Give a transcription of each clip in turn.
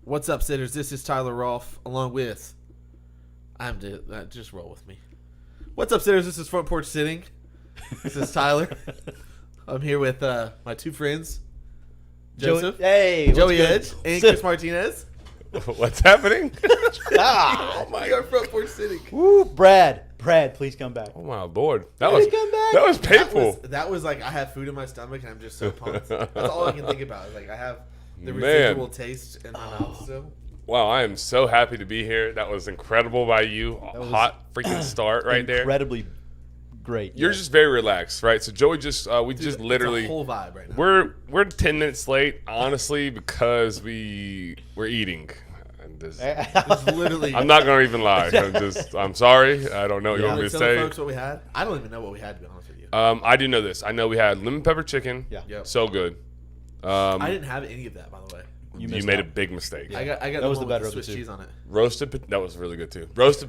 What's up, sitters? This is Tyler Rolfe, along with... just roll with me. What's up, sitters? This is Front Porch Sitting. This is Tyler. I'm here with my two friends, Joseph, Joey Edge, and Chris Martinez. What's happening? Oh my God, Front Porch Sitting. Woo, Brad, please come back. Oh my Lord, Come back. that was painful. That was like I have food in my stomach and I'm just so pumped. That's all I can think about. Like I have the Man. residual taste in my mouth still. Wow, I am so happy to be here. That was incredible by you. was Hot freaking start right there. Incredibly great. You're just very relaxed, right? So Joey just we Dude, just it's literally a whole vibe right now. we're 10 minutes late, honestly, because we're eating. And this, It's literally. I'm not gonna even lie. I'm sorry. I don't know what you want me to Tell the say. folks what we had. I don't even know what we had, to be honest with you. I do know this. I know we had lemon pepper chicken. Yeah. Yep. So good. I didn't have any of that, by the way. You missed made out. a big mistake. I got That the was one the with better of the Swiss two. cheese on it. That was really good too.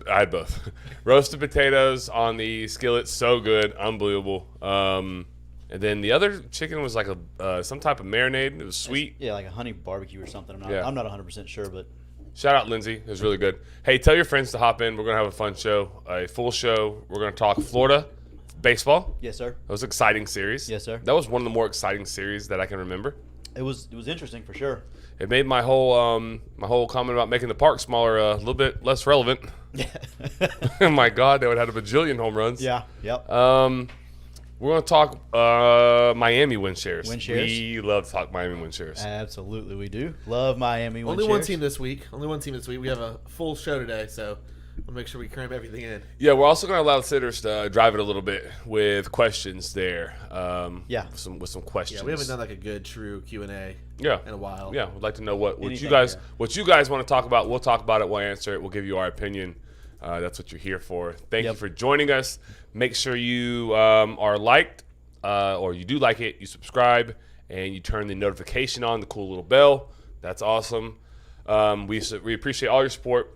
I had both. Roasted potatoes on the skillet, so good, unbelievable. And then the other chicken was like a some type of marinade. It was sweet. Yeah, like a honey barbecue or something. Yeah. I'm not 100% sure, but Shout out Lindsay, it was really good. Hey, tell your friends to hop in. We're gonna have a fun show, a full show. We're gonna talk Florida baseball. yes, sir. That was an exciting series. Yes, sir. That was one of the more exciting series that I can remember. It was interesting for sure. It made my whole comment about making the park smaller a little bit less relevant. Yeah. My God, they would have had a bajillion home runs. Yeah. Yep. We're going to talk Miami win shares. Win shares? We love to talk Miami win shares. Absolutely, we do. Love Miami. Only one team this week. We have a full show today, so we'll make sure we cramp everything in. Yeah, we're also going to allow the sitters to drive it a little bit with questions there. Yeah. With some questions. Yeah, we haven't done like a good, true Q&A Yeah. in a while. Yeah, we'd like to know what you Anything, guys yeah. what you guys want to talk about. We'll talk about it. We'll answer it. We'll give you our opinion. That's what you're here for. Thank you Yep. for joining us. Make sure you are liked, or you do like it. You subscribe and you turn the notification on, the cool little bell. That's awesome. We appreciate all your support.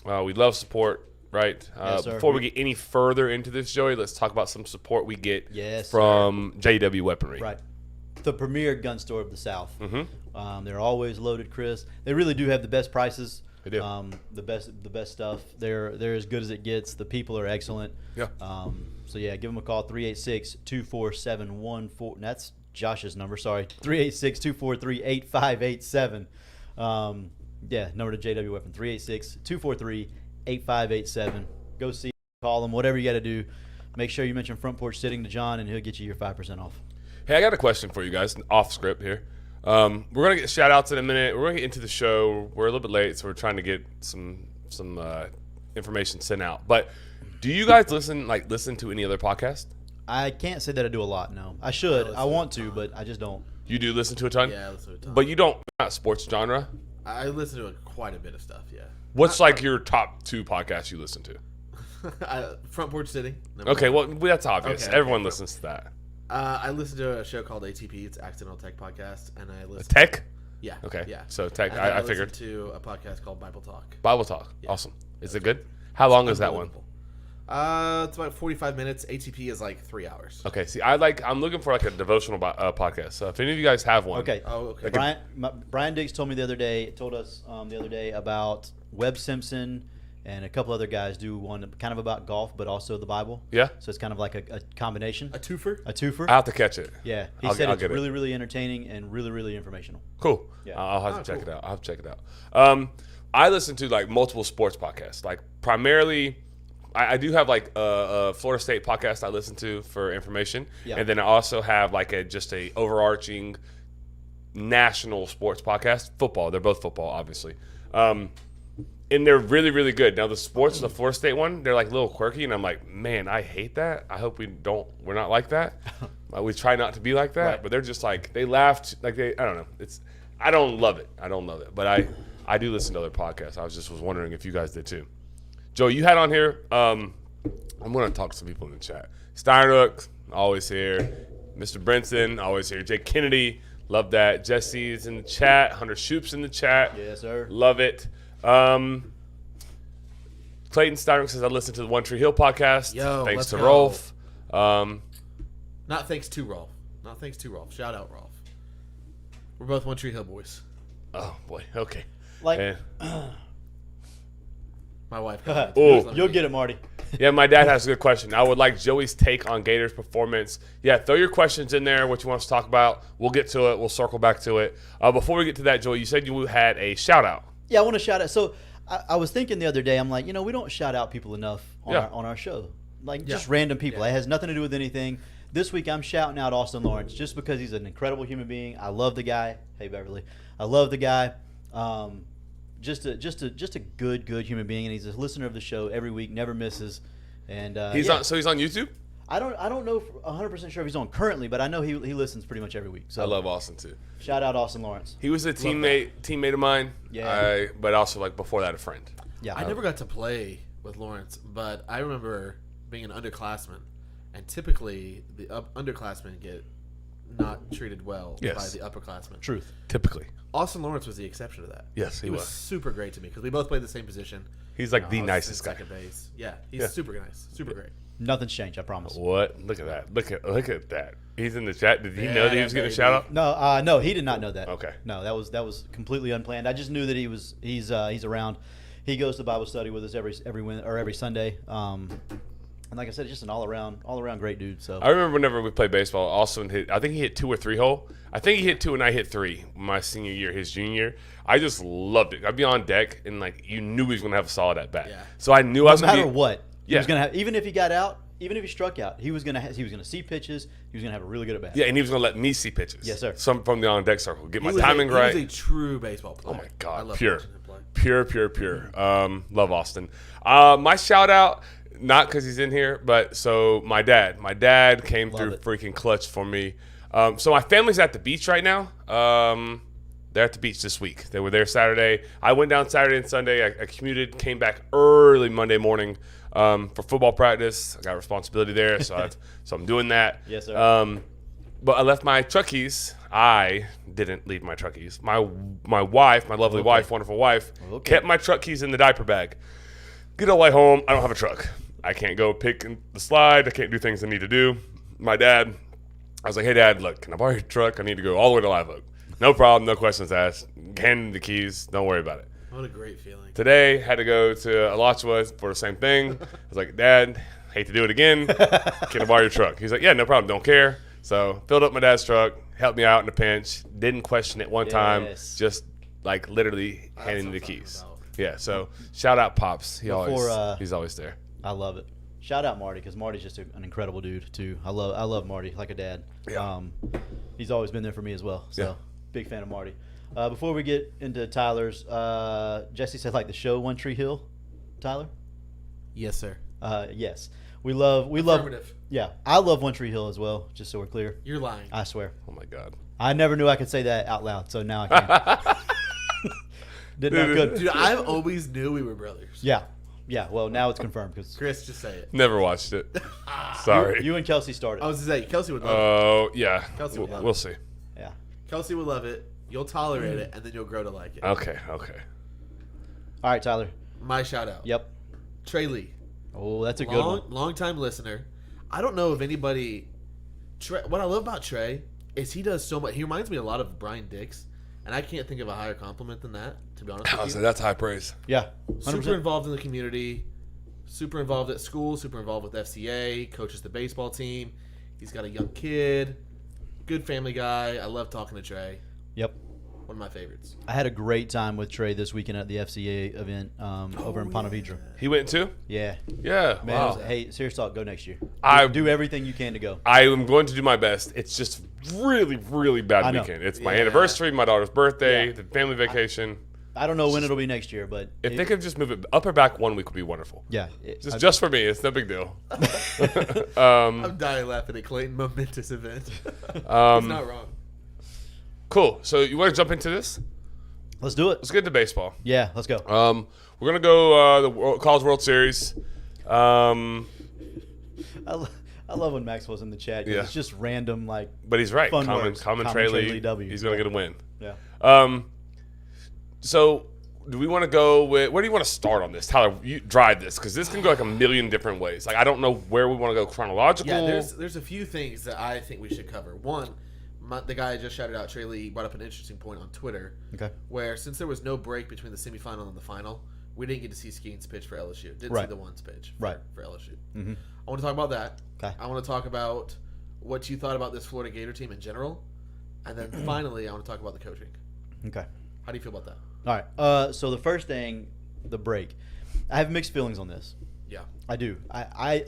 We love support. Right. Yes, sir. Before we get any further into this, Joey, let's talk about some support we get Yes, from JW Weaponry. Right. The premier gun store of the South. Mm-hmm. They're always loaded, Chris. They really do have the best prices. They do. The best stuff. They're as good as it gets. The people are excellent. Yeah. So yeah, give them a call 386-247-14. And that's Josh's number. Sorry, 386-243-8587. Yeah, number to JW Weapon 386-243-8587. Go see, call them, whatever you got to do. Make sure you mention Front Porch Sitting to John, and he'll get you your 5% off. Hey, I got a question for you guys, off script here. We're gonna get shout outs in a minute. We're gonna get into the show. We're a little bit late, so we're trying to get some information sent out. But do you guys listen to any other podcast? I can't say that I do a lot. No, I should. I want to, but I just don't. You do listen to a ton? Yeah, I listen to a ton. But you don't, not sports genre? I listen to quite a bit of stuff, yeah. What's like your top two podcasts you listen to? Front Porch Sitting. number Okay, one. well, that's obvious. Okay, Everyone okay. listens to that. I listen to a show called ATP. It's Accidental Tech Podcast, and I listen. Tech? Yeah. Okay. Yeah. So tech, And then I listen figured. to a podcast called Bible Talk. Bible Talk. Yeah. Awesome. Is it good? How long is that one? Unbelievable. It's about 45 minutes. ATP is like 3 hours. Okay. See, I'm looking for like a devotional podcast. So if any of you guys have one. Okay. Oh, okay. Brian Diggs told us the other day about Webb Simpson and a couple other guys do one kind of about golf, but also the Bible. Yeah. So it's kind of like a combination, A twofer? a twofer. I'll have to catch it. Yeah, he I'll said it's get it. really, really entertaining and really, really informational. Cool. Yeah. I'll have to check cool. it out. I'll have to check it out. I listen to like multiple sports podcasts. Like primarily, I do have like a Florida State podcast I listen to for information, Yeah. and then I also have like a overarching national sports podcast. Football. They're both football, obviously. And they're really, really good. Now the sports, the Florida State one, they're like a little quirky, and I'm like, man, I hate that. I hope we're not like that. We try not to be like that, Right. but they're just like they laughed, like I don't know. I don't love it. But I do listen to other podcasts. I was wondering if you guys did too. Joe, you had on here. I'm going to talk to some people in the chat. Steinrook, always here. Mr. Brinson, always here. Jake Kennedy, love that. Jesse's in the chat. Hunter Shoop's in the chat. Yes, sir. Love it. Clayton Steinrook says I listen to the One Tree Hill podcast. Yo, thanks let's to go. Rolf. Not thanks to Rolf. Shout out Rolf. We're both One Tree Hill boys. Oh boy. Okay. Like, And- My wife. Oh. you'll get it, Marty. yeah, my dad has a good question. I would like Joey's take on Gators' performance. Yeah, throw your questions in there, what you want us to talk about. We'll get to it. We'll circle back to it. Before we get to that, Joey, you said you had a shout-out. Yeah, I want to shout out. So I was thinking the other day, I'm like, we don't shout out people enough on, Yeah. on our show. Like, Yeah. just random people. Yeah. It has nothing to do with anything. This week, I'm shouting out Austin Lawrence just because he's an incredible human being. I love the guy. Hey, Beverly. I love the guy. Just a good human being, and he's a listener of the show every week, never misses. And He's yeah. on YouTube? I don't know 100% sure if he's on currently, but I know he listens pretty much every week. So I love Austin, too. shout out Austin Lawrence. He was a teammate of mine. Yeah. But also, like, before that, a friend. Yeah, I never got to play with Lawrence, but I remember being an underclassman, and typically the underclassmen get not treated well Yes. by the upperclassmen. Truth. Typically. Austin Lawrence was the exception to that. Yes, he was. super great to me because we both played the same position. He's like the I was nicest in guy. Second base. Yeah, he's Yeah. super nice, super great. Nothing's changed, I promise. What? Look at that. Look at that. He's in the chat. Did he know that he was getting a baby. shout out? No, he did not know that. Okay. No, that was completely unplanned. I just knew that he's around. He goes to Bible study with us every Sunday. And like I said, just an all around great dude. So I remember whenever we played baseball, Austin hit. I think he hit 2 or 3 hole. I think he hit 2 and I hit 3 my senior year, his junior year. I just loved it. I'd be on deck and like you knew he was gonna have a solid at bat. Yeah. So I knew I no was gonna matter be, what, he Yeah. was gonna have. Even if he got out, even if he struck out, he was gonna see pitches. He was gonna have a really good at bat. Yeah, and he was gonna let me see pitches. Yes, sir. Some from the on deck circle, get my He was timing he right. was a true baseball player. Oh my I God, love pure, watching him play. pure. Love Austin. My shout out, not because he's in here, but so my dad came Love through it. freaking clutch for me. So my family's at the beach right now. They're at the beach this week. They were there Saturday. I went down Saturday and Sunday. I commuted, came back early Monday morning for football practice. I got responsibility there, so I'm doing that. Yes, sir. But I left my truck keys. I didn't leave my truck keys. My wife, my lovely wife, wonderful wife, Okay. kept my truck keys in the diaper bag. Get all the way home. I don't have a truck. I can't go pick the slide. I can't do things I need to do. My dad, I was like, hey, Dad, look, can I borrow your truck? I need to go all the way to Live Oak. No problem. No questions asked. Hand him the keys. Don't worry about it. What a great feeling. Today, had to go to Alachua for the same thing. I was like, Dad, hate to do it again. Can I borrow your truck? He's like, yeah, no problem. Don't care. So filled up my dad's truck, helped me out in a pinch. Didn't question it one time. Yes. Just like literally That's handing what the I'm talking keys. about. Yeah. So shout out Pops. He's Before, always there. I love it. Shout out Marty because Marty's just an incredible dude too. I love Marty like a dad. Yeah. He's always been there for me as well. So Yeah. big fan of Marty. Before we get into Tyler's, Jesse said like the show One Tree Hill. Tyler, Yes, sir. yes, we love. Affirmative. Yeah, I love One Tree Hill as well. Just so we're clear, You're lying. I swear. Oh my God. I never knew I could say that out loud, so now I can. Did not good. Dude, I always knew we were brothers. Yeah. Well, now it's confirmed because Chris, just say it. Never watched it. Sorry. you and Kelsey started. I was to say, Kelsey would love it. Oh yeah. Kelsey would love We'll it. see. Yeah. Kelsey would love it. You'll tolerate it, and then you'll grow to like it. Okay. All right, Tyler. My shout out. Yep. Trey Lee. Oh, that's a good one. Long time listener. I don't know if anybody. What I love about Trey is he does so much. He reminds me a lot of Brian Dix, and I can't think of a higher compliment than that. To be honest with you, That's high praise. Yeah. 100%. super involved in the community, super involved at school, super involved with FCA, coaches the baseball team. He's got a young kid, good family guy. I love talking to Trey. Yep. One of my favorites. I had a great time with Trey this weekend at the FCA event over in Ponte Vedra. He went too. Yeah. Yeah. Man, Wow. hey, serious talk, go next year. I- do everything you can to go. I am going to do my best. It's just really, really bad I know. weekend. It's my Yeah. anniversary, my daughter's birthday, Yeah. the family vacation. I don't know when it'll be next year, but If they could just move it up or back 1 week would be wonderful. yeah, Just for me, it's no big deal. I'm dying laughing at Clayton. Momentous event. He's not wrong. Cool. So you want to jump into this? let's do it. Let's get into baseball. Yeah, let's go. We're gonna go the College World Series. I love when Maxwell's in the chat. 'Cause Yeah. It's just random, like But he's right. Fun Common words. Trey Trey Lee. Lee W. He's gonna get a win. yeah. So do we want to go with where do you want to start on this? Tyler, you drive this because this can go like a million different ways. Like I don't know where we want to go chronological. Yeah, there's a few things that I think we should cover. One, the guy I just shouted out, Trey Lee, brought up an interesting point on Twitter. Okay. Where since there was no break between the semifinal and the final, we didn't get to see Skeens pitch for LSU. Didn't see Right. the ones pitch for LSU. Mm-hmm. I want to talk about that. Okay. I want to talk about what you thought about this Florida Gator team in general. And then finally, I want to talk about the coaching. Okay. How do you feel about that? All right. So the first thing, the break. I have mixed feelings on this. Yeah. I do. I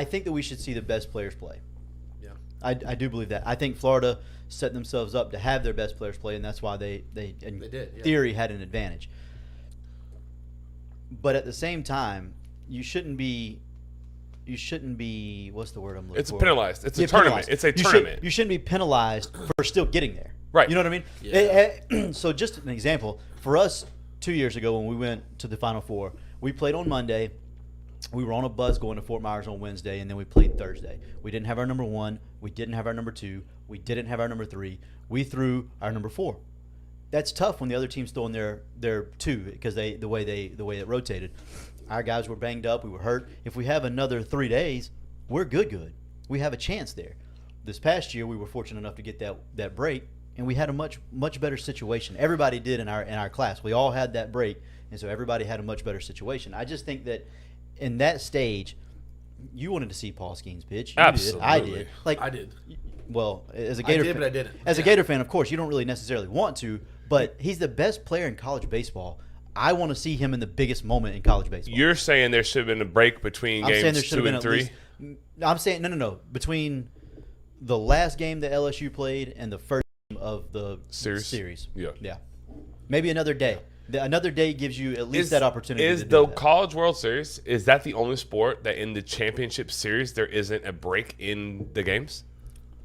think that we should see the best players play. Yeah. I do believe that. I think Florida set themselves up to have their best players play, and that's why they in did, yeah. theory had an advantage. But at the same time, you shouldn't be. What's the word I'm looking It's for? penalized. It's a Yeah, tournament. penalized. It's a You tournament. you shouldn't be penalized for still getting there. Right. You know what I mean? Yeah. So just an example for us, 2 years ago when we went to the Final Four, we played on Monday. We were on a bus going to Fort Myers on Wednesday, and then we played Thursday. We didn't have our number 1. We didn't have our number 2. We didn't have our number 3. We threw our number 4. That's tough when the other team's throwing their 2 because the way it rotated. Our guys were banged up. We were hurt. If we have another 3 days, we're good. We have a chance there. This past year, we were fortunate enough to get that break, and we had a much better situation. Everybody did in our class. We all had that break, and so everybody had a much better situation. I just think that in that stage, you wanted to see Paul Skeens pitch. You Absolutely. did. I did. I did. Well, as a Gator did, fan, but I didn't. As a Yeah. Gator fan, of course, you don't really necessarily want to, but he's the best player in college baseball. I want to see him in the biggest moment in college baseball. You're saying there should have been a break between I'm saying there games should have 2 been and at 3? least. I'm saying no. Between the last game that LSU played and the first game of the Series? Yeah. Maybe another day. Another day gives you at least that opportunity. Is to do the that. College World Series, is that the only sport that in the championship series there isn't a break in the games?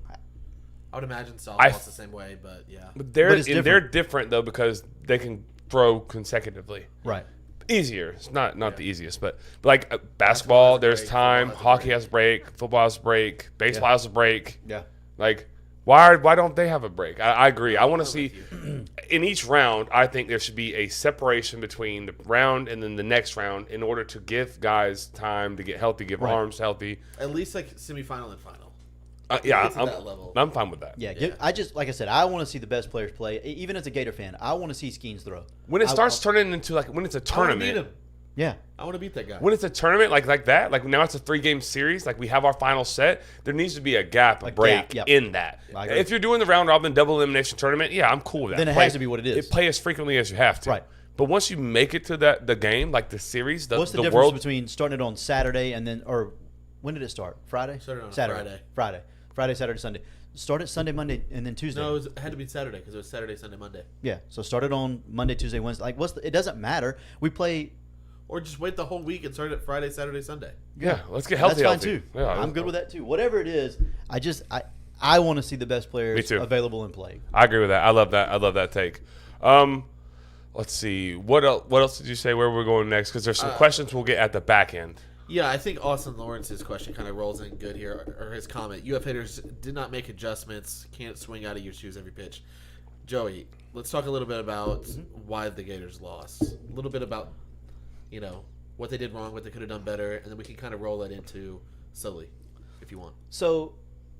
I would imagine I softball's the same way, but yeah. But it's they're different. different though because they can throw consecutively. Right. Easier. It's not the easiest, but like basketball, there's break, time. football has a Hockey break. has a break. Football has a break. Baseball has a break. Yeah. Like, why don't they have a break? I agree. I want to see with in each round. I think there should be a separation between the round and then the next round in order to give guys time to get healthy, give Right. arms healthy. At least like semifinal and final. Yeah, It's at that level. I'm fine with that. Yeah. Yeah. I just like I said, I want to see the best players play. Even as a Gator fan, I want to see Skeens throw. When it I- starts turning into like when it's a I want to beat tournament. him. Yeah. I want to beat that guy. When it's a tournament like that, like now it's a 3-game series, like we have our final set, there needs to be a gap, a break gap, yep. in that. I agree. If you're doing the round robin double elimination tournament, yeah, I'm cool with that. Then it has to be what it is. Play as frequently as you have to. Right. But once you make it to the game, like the series, What's the the difference world, between starting it on Saturday and then, or when did it start? Friday? Started on Saturday. Friday, Saturday, Sunday. Start it Sunday, Monday, and then Tuesday. No, it had to be Saturday because it was Saturday, Sunday, Monday. Yeah. So start it on Monday, Tuesday, Wednesday. Like, it doesn't matter. We play. Or just wait the whole week and start it Friday, Saturday, Sunday. yeah, let's get healthy. That's fine healthy. too. Yeah, I'm good with that too. Whatever it is, I want to see the best Me players too. available and play. I agree with that. I love that. I love that take. Let's see. What else did you say? Where we're going next? Because there's some questions we'll get at the back end. Yeah, I think Austin Lawrence's question kind of rolls in good here, or his comment. UF hitters did not make adjustments, can't swing out of your shoes every pitch. Joey, let's talk a little bit about why the Gators lost. A little bit about, what they did wrong, what they could have done better, and then we can kind of roll that into Sully, if you want. So,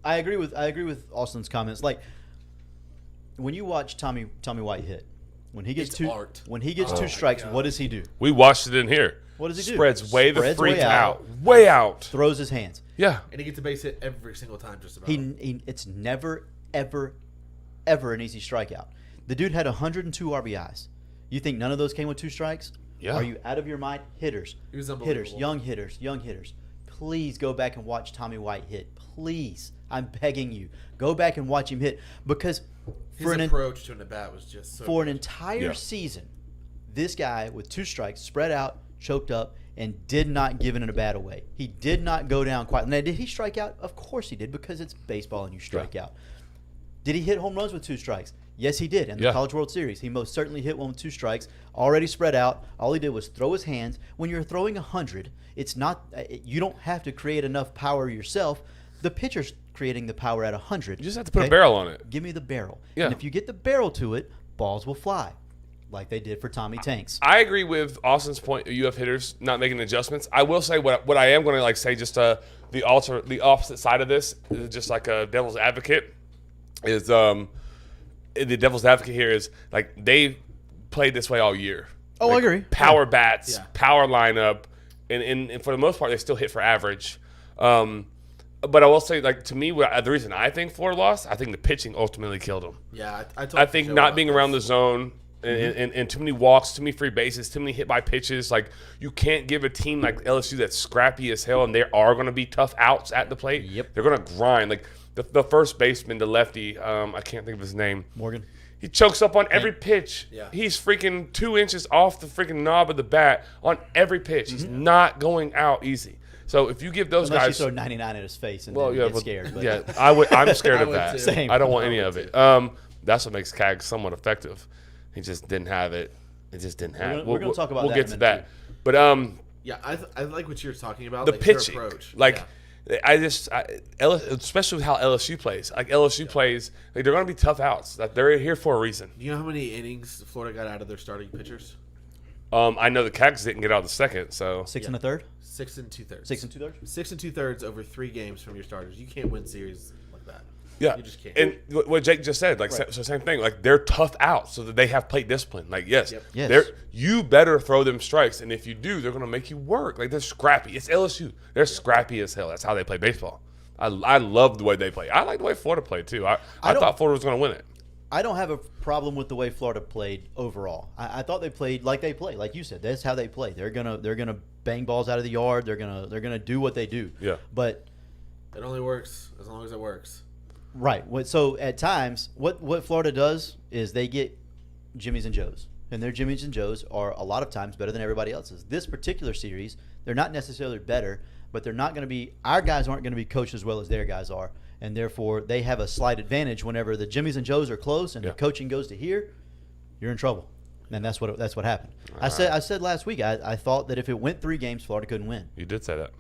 I agree with Austin's comments. Like, when you watch Tommy White hit, when he gets It's two art. when he gets Oh two my strikes, God. what does he do? We watched it in here. What does he do? Spreads way the Spreads freak way out. way out. Throws his hands. Yeah. And he gets a base hit every single time, just about. It's never, ever, ever an easy strikeout. The dude had 102 RBIs. You think none of those came with 2 strikes? Yeah. Are you out of your mind? Hitters. He was unbelievable. Young hitters. Please go back and watch Tommy White hit. Please. I'm begging you. Go back and watch him hit. Because His approach to an at-bat was just so for an good. entire Yeah. season, this guy with 2 strikes, spread out, choked up, and did not give an at-bat away. He did not go down quite. Now, did he strike out? Of course he did, because it's baseball and you strike out. Did he hit home runs with 2 strikes? Yes, he did. In the Yeah. College World Series, he most certainly hit one with 2 strikes, already spread out. All he did was throw his hands. When you're throwing 100, it's not. You don't have to create enough power yourself. The pitcher's creating the power at 100. You just have to put a barrel on it. Give me the barrel. Yeah. And if you get the barrel to it, balls will fly. like they did for Tommy Tanks. I agree with Austin's point. UF hitters not making adjustments. I will say what I am going to like say just the opposite side of this is just like a devil's advocate is the devil's advocate here is like they played this way all year. Oh, Like, I agree. Power bats, Yeah. power lineup, and for the most part they still hit for average. But I will say, like, to me, the reason I think Florida lost, I think the pitching ultimately killed them. Yeah, I told I think Joe not about being this. around the zone and too many walks, too many free bases, too many hit by pitches. Like, you can't give a team like LSU that's scrappy as hell, and there are going to be tough outs at the plate. Yep. They're going to grind. Like, the first baseman, the lefty, I can't think of his name. Morgan. He chokes up on every pitch. Yeah. He's freaking 2 inches off the freaking knob of the bat on every pitch. He's not going out easy. So if you give those Unless guys, you throw 99 at his face and well, then yeah, get but- scared. But yeah, I'm scared I of would that. too. Same. I don't want I any would of it. too. That's what makes CAG somewhat effective. He just didn't have it. It just didn't have it. we're gonna talk about We'll that get in to a that. minute, But Yeah, I like what you're talking about. the like, their pitching, approach. like Yeah. especially with how LSU plays. Like LSU plays, like they're going to be tough outs. Like they're here for a reason. Do you know how many innings Florida got out of their starting pitchers? I know the CAGs didn't get out the second, so 6 and a third? 6 2/3. 6 and 2/3? 6 2/3 over 3 games from your starters. You can't win series like that. yeah, You just can't. And what Jake just said, like Right. so same thing. Like they're tough outs, so that they have plate discipline. Like yes, Yep. Yes. they're you better throw them strikes, and if you do, they're going to make you work. Like they're scrappy. It's LSU. They're scrappy as hell. That's how they play baseball. I love the way they play. I like the way Florida played too. I don't- thought Florida was going to win it. I don't have a problem with the way Florida played overall. I thought they played like they play, like you said. That's how they play. They're gonna bang balls out of the yard. They're gonna do what they do. Yeah. But It only works as long as it works. right. So at times, what Florida does is they get Jimmys and Joes, and their Jimmys and Joes are a lot of times better than everybody else's. This particular series, they're not necessarily better, but they're not going to be. Our guys aren't going to be coached as well as their guys are, and therefore they have a slight advantage whenever the Jimmys and Joes are close and Yeah. the coaching goes to here. You're in trouble, and that's what happened. I said last week I thought that if it went 3 games, Florida couldn't win. You did say that.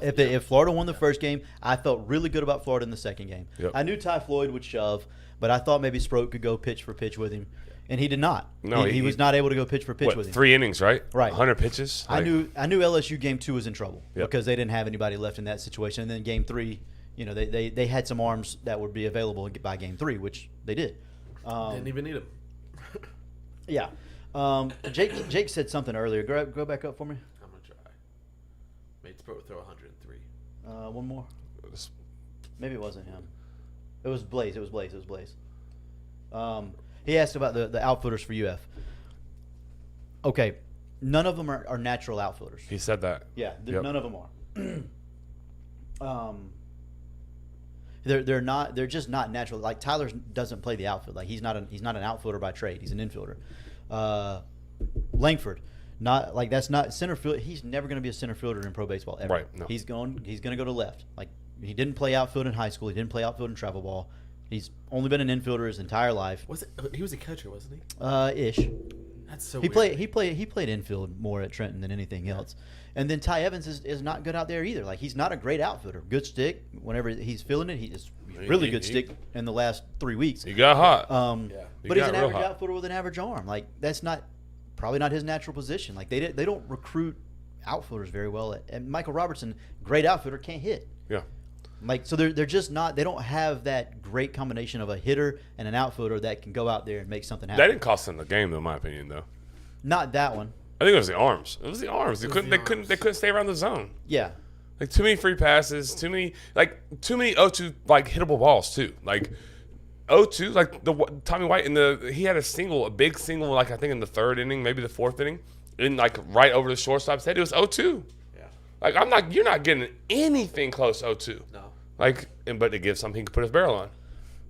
If Florida won the first game, I felt really good about Florida in the second game. Yep. I knew Ty Floyd would shove, but I thought maybe Sproat could go pitch for pitch with him, and he did not. No, he he- was not able to go pitch for pitch What, with him. 3 innings, right? Right. 100 pitches. I knew LSU game 2 was in trouble Yep. because they didn't have anybody left in that situation, and then game 3, you know, they had some arms that would be available by game 3, which they did. Didn't even need him. Yeah. Jake said something earlier. Go back up for me. I'm gonna try. Made Sproat throw 103. One more. Maybe it wasn't him. It was Blaze. It was Blaze. He asked about the outfielders for UF. Okay, none of them are natural outfielders. He said that. Yeah, Yep. none of them are. They're not. They're just not natural. Like Tyler doesn't play the outfield. Like he's not an outfielder by trade. He's an infielder. Langford, not like that's not center field. He's never going to be a center fielder in pro baseball ever. Right, no. He's going to go to left. Like he didn't play outfield in high school. He didn't play outfield in travel ball. He's only been an infielder his entire life. Was it? He was a catcher, wasn't he? Ish. That's so. He weird. played infield more at Trenton than anything else. And then Ty Evans is not good out there either. Like he's not a great outfielder. Good stick whenever he's feeling it. He's really good stick in the last 3 weeks. He got hot. Yeah. But he's got an real average hot. outfielder with an average arm. Like that's probably not his natural position. Like they don't recruit outfielders very well. And Michael Robertson, great outfielder, can't hit. Yeah. Like so they're just not. They don't have that great combination of a hitter and an outfielder that can go out there and make something happen. That didn't cost them the game, though, in my opinion, though. Not that one. I think it was the arms. It was the arms. They was couldn't. the They couldn't. arms. They couldn't stay around the zone. Yeah. Like too many free passes. Too many 0-2 like hittable balls too. Like 0-2 like Tommy White he had a big single like I think in the 3rd inning, maybe the 4th inning, in like right over the shortstop's head. It was 0-2. Yeah. Like you're not getting anything close to 0-2. No. Like but to give something he can put his barrel on.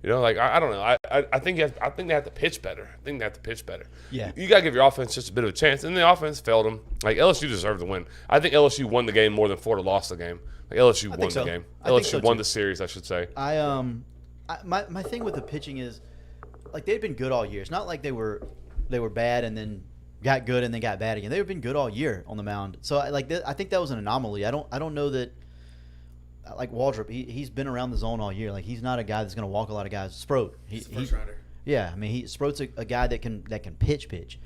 You know, like I don't know. I think they have to pitch better. I think they have to pitch better. Yeah. You gotta give your offense just a bit of a chance, and the offense failed them. Like LSU deserved to win. I think LSU won the game more than Florida lost the game. Like LSU won think so. the game. I think LSU so, won too. the series, I should say. My thing with the pitching is like they've been good all year. It's not like they were bad and then got good and then got bad again. They've been good all year on the mound. So I think that was an anomaly. I don't know that like Waldrop, he's been around the zone all year. Like he's not a guy that's going to walk a lot of guys. Sproat, He's a first rounder. yeah, I mean Sproat's a guy that can pitch.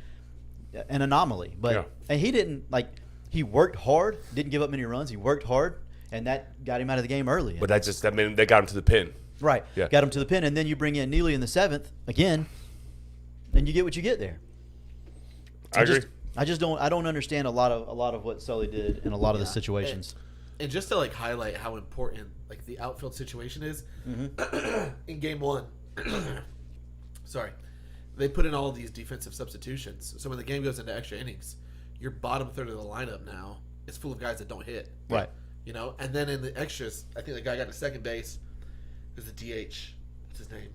an anomaly. But Yeah. and he didn't like he worked hard, didn't give up many runs. He worked hard, and that got him out of the game early. But that meant they got him to the pin. Right. Yeah. Got him to the pin, and then you bring in Neely in the 7th again, and you get what you get there. I agree. I don't understand a lot of what Sully did in a lot of the Yeah. situations. And just to like highlight how important like the outfield situation is, in game 1, sorry, they put in all these defensive substitutions. So when the game goes into extra innings, your bottom third of the lineup now is full of guys that don't hit. Right. You know, and then in the extras, I think the guy got to second base. Is the DH? What's his name?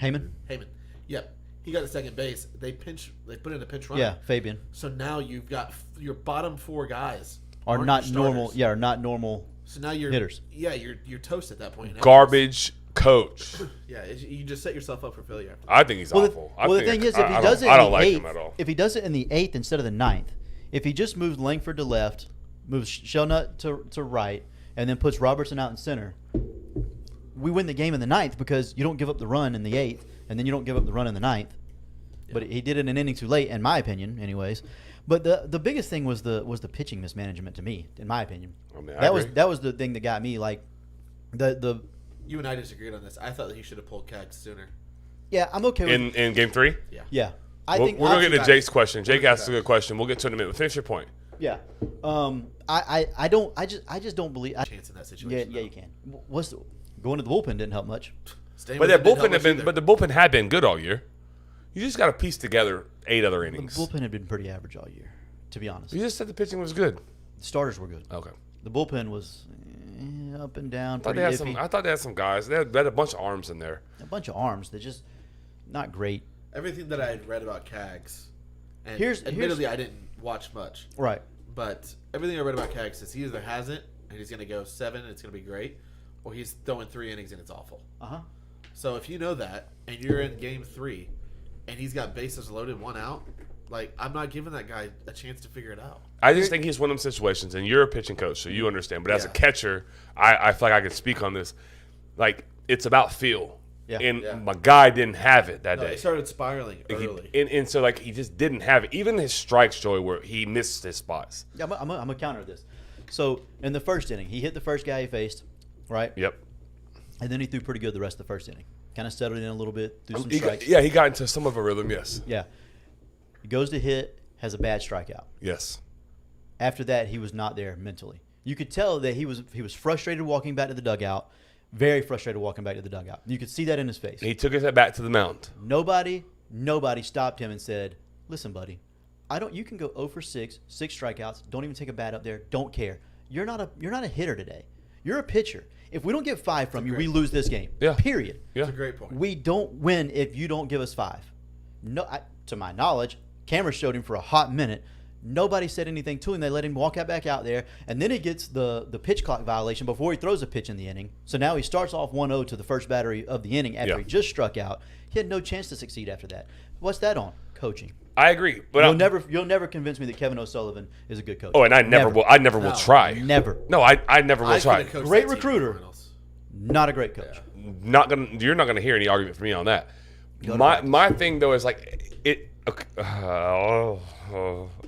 Heyman? Heyman. Yep. He got to second base. They put in a pinch runner. Yeah, Fabian. So now you've got your bottom 4 guys Are aren't not your normal. starters. Yeah, are not normal. So now you're hitters. Yeah, you're toast at that point. Garbage coach. Yeah, you just set yourself up for failure. After that. I think he's Well, awful. the thing is, if he does it I in don't the like 8th, him at all. if he does it in the 8th instead of the 9th, if he just moves Langford to left, moves Shelnut to right, and then puts Robertson out in center, we win the game in the 9th because you don't give up the run in the 8th, and then you don't give up the run in the 9th. But he did it an inning too late, in my opinion, anyways. But the biggest thing was the pitching mismanagement to me, in my opinion. I mean, I that was agree. that was the thing that got me. Like the You and I disagreed on this. I thought that he should have pulled Cags sooner. yeah, I'm okay with In game 3? yeah. I We're think going to get to back. Jake's question. Jake We'll asked a get good question. We'll get to it in a minute. Finish your point. yeah. I just don't believe. Chance in that Yeah, situation. yeah, you can. Going to the bullpen didn't help much. Staying But with that him didn't bullpen help us either. but the bullpen had been good all year. You just got to piece together 8 other The innings. bullpen had been pretty average all year, to be honest. You just said the pitching was good. The starters were good. Okay. The bullpen was up and down, I thought, pretty they had iffy. I thought they had some guys. They had a bunch of arms in there. A bunch of arms. They're just not great. Everything that I had read about Cags, and Here's- admittedly I didn't watch much, Right. but everything I read about Cags is he either has it and he's going to go 7 and it's going to be great, or he's throwing 3 innings and it's awful. Uh-huh. So if you know that and you're in game 3 and he's got bases loaded, 1 out, like I'm not giving that guy a chance to figure it out. I just think he's one of them situations, and you're a pitching coach, so you understand. But as a Yeah. catcher, I feel like I can speak on this. Like, it's about feel. Yeah. And Yeah. my guy didn't have it that No, day. it started spiraling Like, early. and so, like, he just didn't have it. Even his strikes, Joey, where he missed his spots. Yeah, I'm gonna counter this. So in the first inning, he hit the first guy he faced, right? Yep. And then he threw pretty good the rest of the first inning. Kind of settled in a little bit, threw some strikes. He got into some of a rhythm, yes. Yeah. He goes to hit, has a bad strikeout. Yes. After that, he was not there mentally. You could tell that he was frustrated walking back to the dugout, very frustrated walking back to the dugout. You could see that in his face. He took it back to the mound. Nobody stopped him and said, "Listen, buddy, you can go 0 for 6 strikeouts. Don't even take a bat up there. Don't care. You're not a hitter today. You're a pitcher. If we don't get 5 from you, we lose this game. Yeah. Period. Yeah. That's a great point. We don't win if you don't give us 5. No, to my knowledge, cameras showed him for a hot minute. Nobody said anything to him. They let him walk back out there, and then he gets the pitch clock violation before he throws a pitch in the inning. So now he starts off 1-0 to the first battery of the inning after Yeah. he just struck out. He had no chance to succeed after that. What's that on? Coaching. I agree. But You'll never convince me that Kevin O'Sullivan is a good coach. Oh, and I never will. I never will No. try. Never. No, I never will I try. could've coached Great that team in recruiter. the finals. Not a great coach. You're not gonna hear any argument from me on that. Go to My practice. my thing though is like it.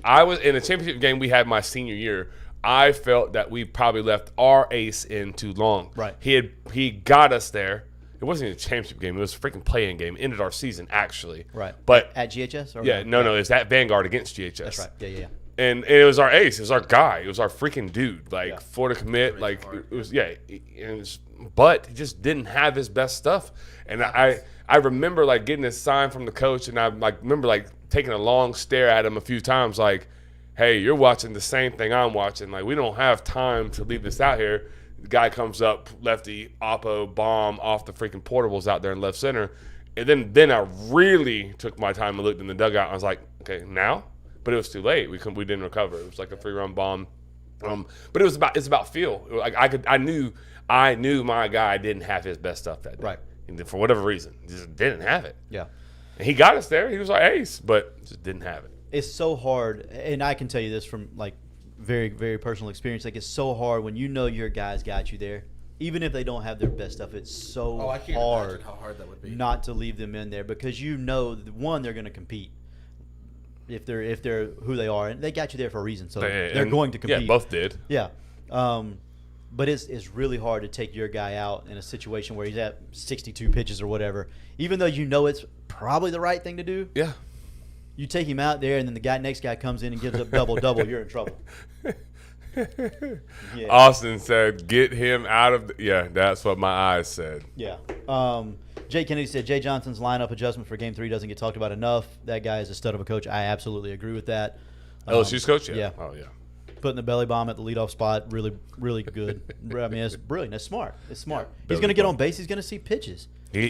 I was in a championship game we had my senior year. I felt that we probably left our ace in too long. Right. He got us there. It wasn't even a championship game. It was a freaking play-in game. Ended our season actually. Right. But At GHS? Or yeah, no, it's at Vanguard against GHS. That's right. Yeah. And it was our ace. It was our guy. It was our freaking dude. Like Yeah. for to commit. Really Like hard. it was. Yeah. But he just didn't have his best stuff. And I remember like getting a sign from the coach, and I like remember like taking a long stare at him a few times. Like, hey, you're watching the same thing I'm watching. Like we don't have time to leave this out here. The guy comes up, lefty, oppo, bomb off the freaking portables out there in left center. And then I really took my time and looked in the dugout. I was like, okay, now? But it was too late. We didn't recover. It was like a 3-run bomb. But it's about feel. Like I knew my guy didn't have his best stuff that day. Right. And for whatever reason, just didn't have it. Yeah. And he got us there. He was our ace, but just didn't have it. It's so hard, and I can tell you this from like very, very personal experience. Like it's so hard when you know your guys got you there, even if they don't have their best stuff. It's so Oh, I can't hard imagine how hard that would be. not to leave them in there because you know that, one, they're going to compete. if they're who they are, and they got you there for a reason, so they're And- going to compete. Yeah, both did. Yeah. But it's really hard to take your guy out in a situation where he's at 62 pitches or whatever, even though you know it's probably the right thing to do. Yeah. You take him out there, and then the next guy comes in and gives up double, you're in trouble. Yeah. Austin said, "Get him out of." Yeah, that's what my eyes said. Yeah. Jay Kennedy said Jay Johnson's lineup adjustment for Game 3 doesn't get talked about enough. That guy is a stud of a coach. I absolutely agree with that. LSU's coach. Yeah. yeah. Oh yeah. Putting the belly bomb at the leadoff spot, really, really good. I mean, it's brilliant. It's smart. It's smart. He's belly going to get bomb. on base. He's going to see pitches.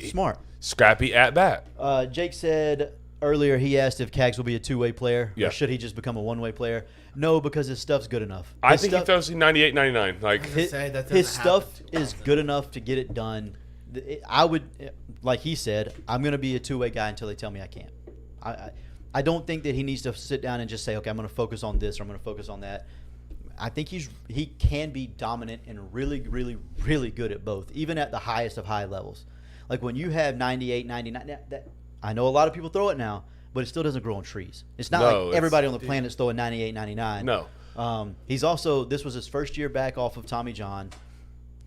Smart. Scrappy at bat. Jake said earlier he asked if Cags will be a two-way player Yeah. or should he just become a one-way player. No, because his stuff's good enough. I His think stuff, he throws 98, 99. Like His- say that doesn't his stuff happen too is often. good enough to get it done. I would, like he said, I'm going to be a two-way guy until they tell me I can't. I don't think that he needs to sit down and just say, okay, I'm going to focus on this or I'm going to focus on that. I think he can be dominant and really, really, really good at both, even at the highest of high levels. Like when you have 98, 99, I know a lot of people throw it now, but it still doesn't grow on trees. It's not No, like everybody on the planet's throwing 98, 99. No. He's also, this was his first year back off of Tommy John.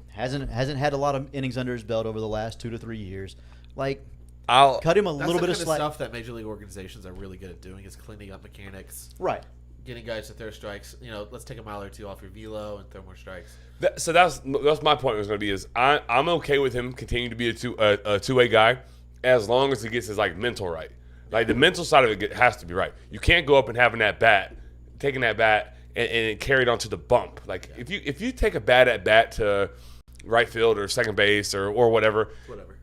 Hasn't had a lot of innings under his belt over the last 2 to 3 years. Like, I'll cut him a That's little the bit of kind of slack. stuff that major league organizations are really good at doing is cleaning up mechanics, Right. getting guys to throw strikes. Let's take a mile or two off your velo and throw more strikes. So that's my point was going to be is I'm okay with him continuing to be a two-way guy as long as he gets his like mental right. Like the mental side of it has to be right. You can't go up and taking that bat and carry it onto the bump. Like if you take a bad at bat to right field or second base or whatever,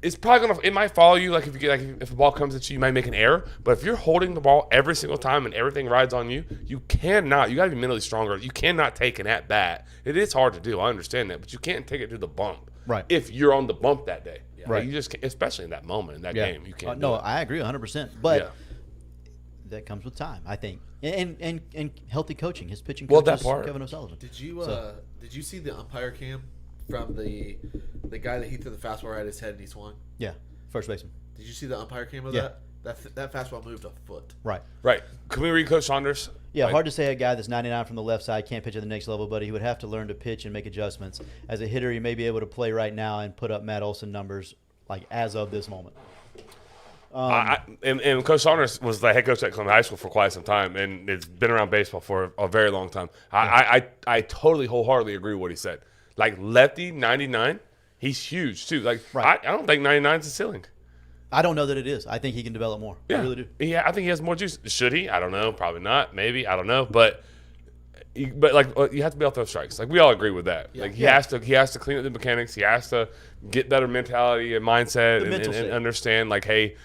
it's probably it might follow you. Like if a ball comes at you, you might make an error. But if you're holding the ball every single time and everything rides on you, you got to be mentally stronger. You cannot take an at bat. It is hard to do. I understand that, but you can't take it to the bump. Right. If you're on the bump that day. Yeah. Like, Right. you just can't, especially in that moment in that game, you can't. No, do it. I agree 100%. But Yeah. that comes with time, I think, and healthy coaching. His pitching Well, coach that is part. Kevin O'Sullivan. Did you So- did you see the umpire cam from the guy that he threw the fastball right at his head and he swung? Yeah, first baseman. Did you see the umpire cam of Yeah. that? That fastball moved a foot. Right. Right. Can we read Coach Saunders? Yeah, Like, hard to say a guy that's 99 from the left side can't pitch at the next level, but he would have to learn to pitch and make adjustments. As a hitter, he may be able to play right now and put up Matt Olson numbers like as of this moment. And Coach Saunders was the head coach at Columbia High School for quite some time, and it's been around baseball for a very long time. I totally wholeheartedly agree with what he said. Like lefty 99, he's huge too. Like Right. I don't think 99 is a ceiling. I don't know that it is. I think he can develop more. I really do. Yeah, I think he has more juice. Should he? I don't know. Probably not. Maybe. I don't know. But like you have to be able to throw strikes. Like we all agree with that. Like he has to clean up the mechanics. He has to get better mentality and mindset mental and state. understand like, hey,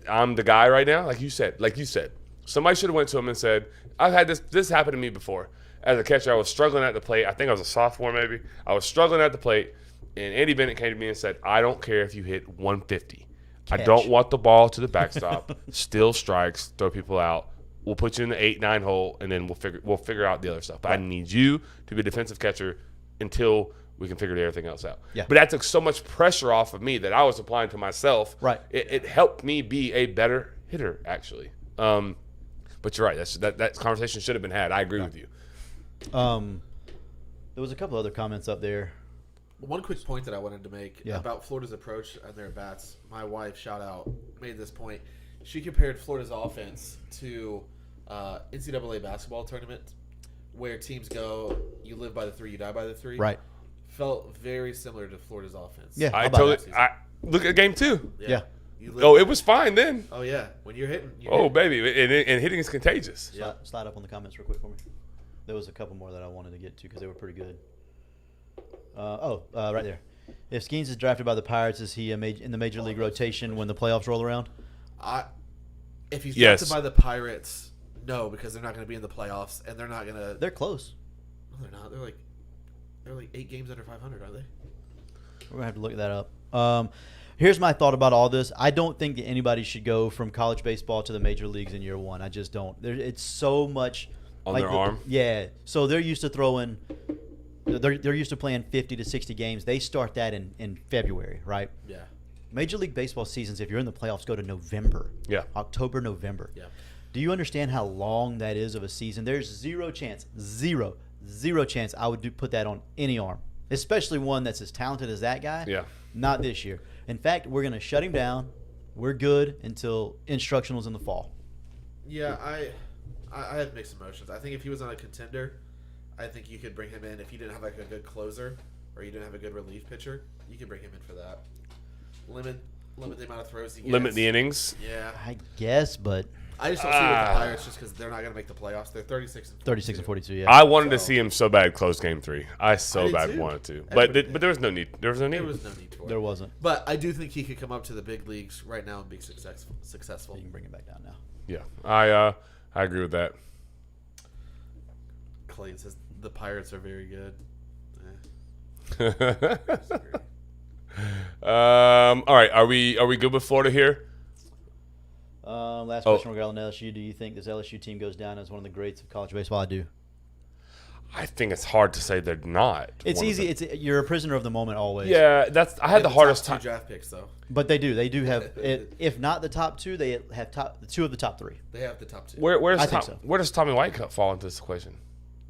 I'm the guy right now. Like you said, somebody should have went to him and said, I've had this happened to me before. As a catcher, I was struggling at the plate. I think I was a sophomore maybe. I was struggling at the plate, and Andy Bennett came to me and said, I don't care if you hit 150. I Catch. don't want the ball to the backstop. Still strikes, throw people out. We'll put you in the 8-9 hole, and then we'll figure out the other stuff. But I need you to be a defensive catcher until we can figure everything else out. Yeah. But that took so much pressure off of me that I was applying to myself. Right. It helped me be a better hitter, actually. But you're right. That conversation should have been had. I agree with you. There was a couple other comments up there. One quick point that I wanted to make Yeah. about Florida's approach and their bats. My wife, shout out, made this point. She compared Florida's offense to NCAA basketball tournament, where teams go, you live by the three, you die by the three. Right. Felt very similar to Florida's offense. Yeah. I How about totally. that? Look at game 2. Yeah. You live Oh, by- it was fine then. Oh yeah, when you're hitting. You're Oh, hitting. baby, and hitting is contagious. Yeah. Slide up on the comments real quick for me. There was a couple more that I wanted to get to because they were pretty good. Right there. If Skeens is drafted by the Pirates, is he in the major league rotation when the playoffs roll around? If he's Yes. drafted by the Pirates, no, because they're not going to be in the playoffs, and they're not going to. They're close. No, they're not. They're like 8 games under 500, aren't they? We're gonna have to look that up. Here's my thought about all this. I don't think that anybody should go from college baseball to the major leagues in year one. I just don't. It's so much On their arm? Yeah. So they're used to throwing. They're used to playing 50 to 60 games. They start that in February, right? Yeah. Major League Baseball seasons, if you're in the playoffs, go to November. Yeah. October, November. Yeah. Do you understand how long that is of a season? There's zero chance I would put that on any arm, especially one that's as talented as that guy. Yeah. Not this year. In fact, we're going to shut him down. We're good until instructionals in the fall. Yeah, I have mixed emotions. I think if he was on a contender, I think you could bring him in. If you didn't have like a good closer or you didn't have a good relief pitcher, you could bring him in for that. Limit the amount of throws he gets. Limit the innings. Yeah. I guess, but I just don't see it with the Pirates just because they're not going to make the playoffs. They're 36 and 42. 36 and 42, yeah. I wanted to see him so bad close game 3. I so I did bad too. wanted to. Everybody But did. there was no need. There was no need. There was no need for it. There wasn't. But I do think he could come up to the big leagues right now and be successful. You can bring it back down now. Yeah. I agree with that. Clayton says the Pirates are very good. All right. Are we good with Florida here? Last question regarding LSU. Do you think this LSU team goes down as one of the greats of college baseball? I do. I think it's hard to say they're not. It's one of easy. the- You're a prisoner of the moment always. Yeah, that's. I had the hardest top time. 2 draft picks though. But they do. They do have, if not the top 2, they have two of the top 3. They have the top 2. Where I think so. does Tommy Whitecup fall into this equation?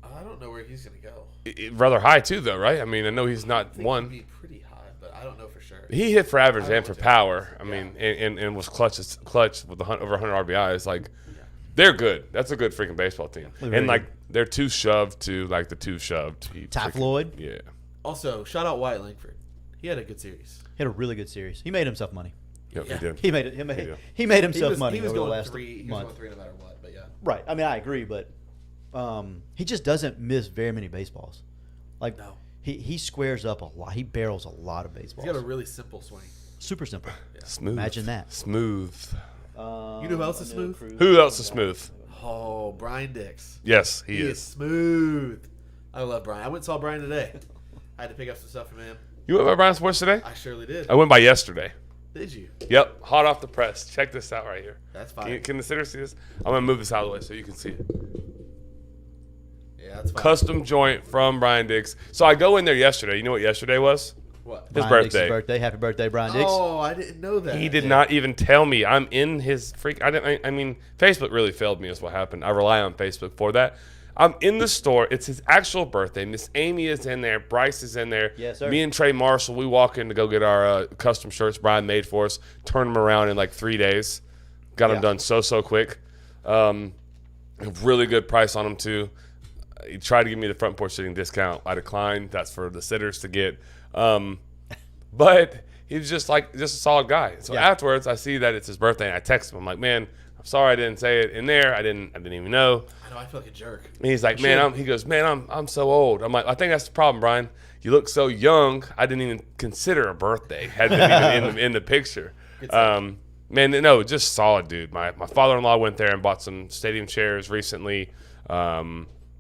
I don't know where he's going to go. Rather high too, though, right? I mean, I know he's I not think one. he'd be pretty high, but I don't know for sure. He hit for average I don't and know for what power. I Yeah. mean, and was clutch with over 100 RBIs. Like, they're good. That's a good freaking baseball team. They're very And like, good. they're too shoved to like the two shoved. Ty Floyd? Yeah. Also, shout out Wyatt Langford. He had a good series. He had a really good series. He made himself money. Yep, Yeah. he did. He made it. He made himself money He was over the going last 3. He was month. going 3 no matter what. But yeah, Right. I mean, I agree, but he just doesn't miss very many baseballs. Like No. he squares up a lot. He barrels a lot of baseballs. he's got a really simple swing. Super simple. Smooth. Imagine that. Smooth. You know who else is smooth? Who else is smooth? Oh, Brian Dix. Yes, he He is. is smooth. I love Brian. I went and saw Brian today. I had to pick up some stuff from him. You went by Brian Sports today? I surely did. I went by yesterday. Did you? Yep, hot off the press. Check this out right here. That's Can, fine. can the sitter see this? I'm gonna move this out of the way so you can see it. Yeah, that's fine. Custom joint from Brian Dix. So I go in there yesterday. You know what yesterday was? What? His Brian Dix's birthday. birthday. Happy birthday, Brian Dix. Oh, I didn't know that. He did not even tell me. I'm in his freak. I mean, Facebook really failed me. Is what happened. I rely on Facebook for that. I'm in the store. It's his actual birthday. Miss Amy is in there. Bryce is in there. Yes, sir. Me and Trey Marshall, we walk in to go get our custom shirts Brian made for us. Turn them around in like 3 days. Got them Yeah. done so quick. A really good price on them too. He tried to give me the front porch sitting discount. I declined. That's for the sitters to get. But he's just a solid guy. So Yeah. afterwards, I see that it's his birthday, and I text him. I'm like, man, I'm sorry I didn't say it in there. I didn't even know. I know. I feel like a jerk. And he's like, man, he goes, man, I'm so old. I'm like, I think that's the problem, Brian. You look so young. I didn't even consider a birthday. Hadn't even in the picture. Man, no, just solid, dude. My father-in-law went there and bought some stadium chairs recently.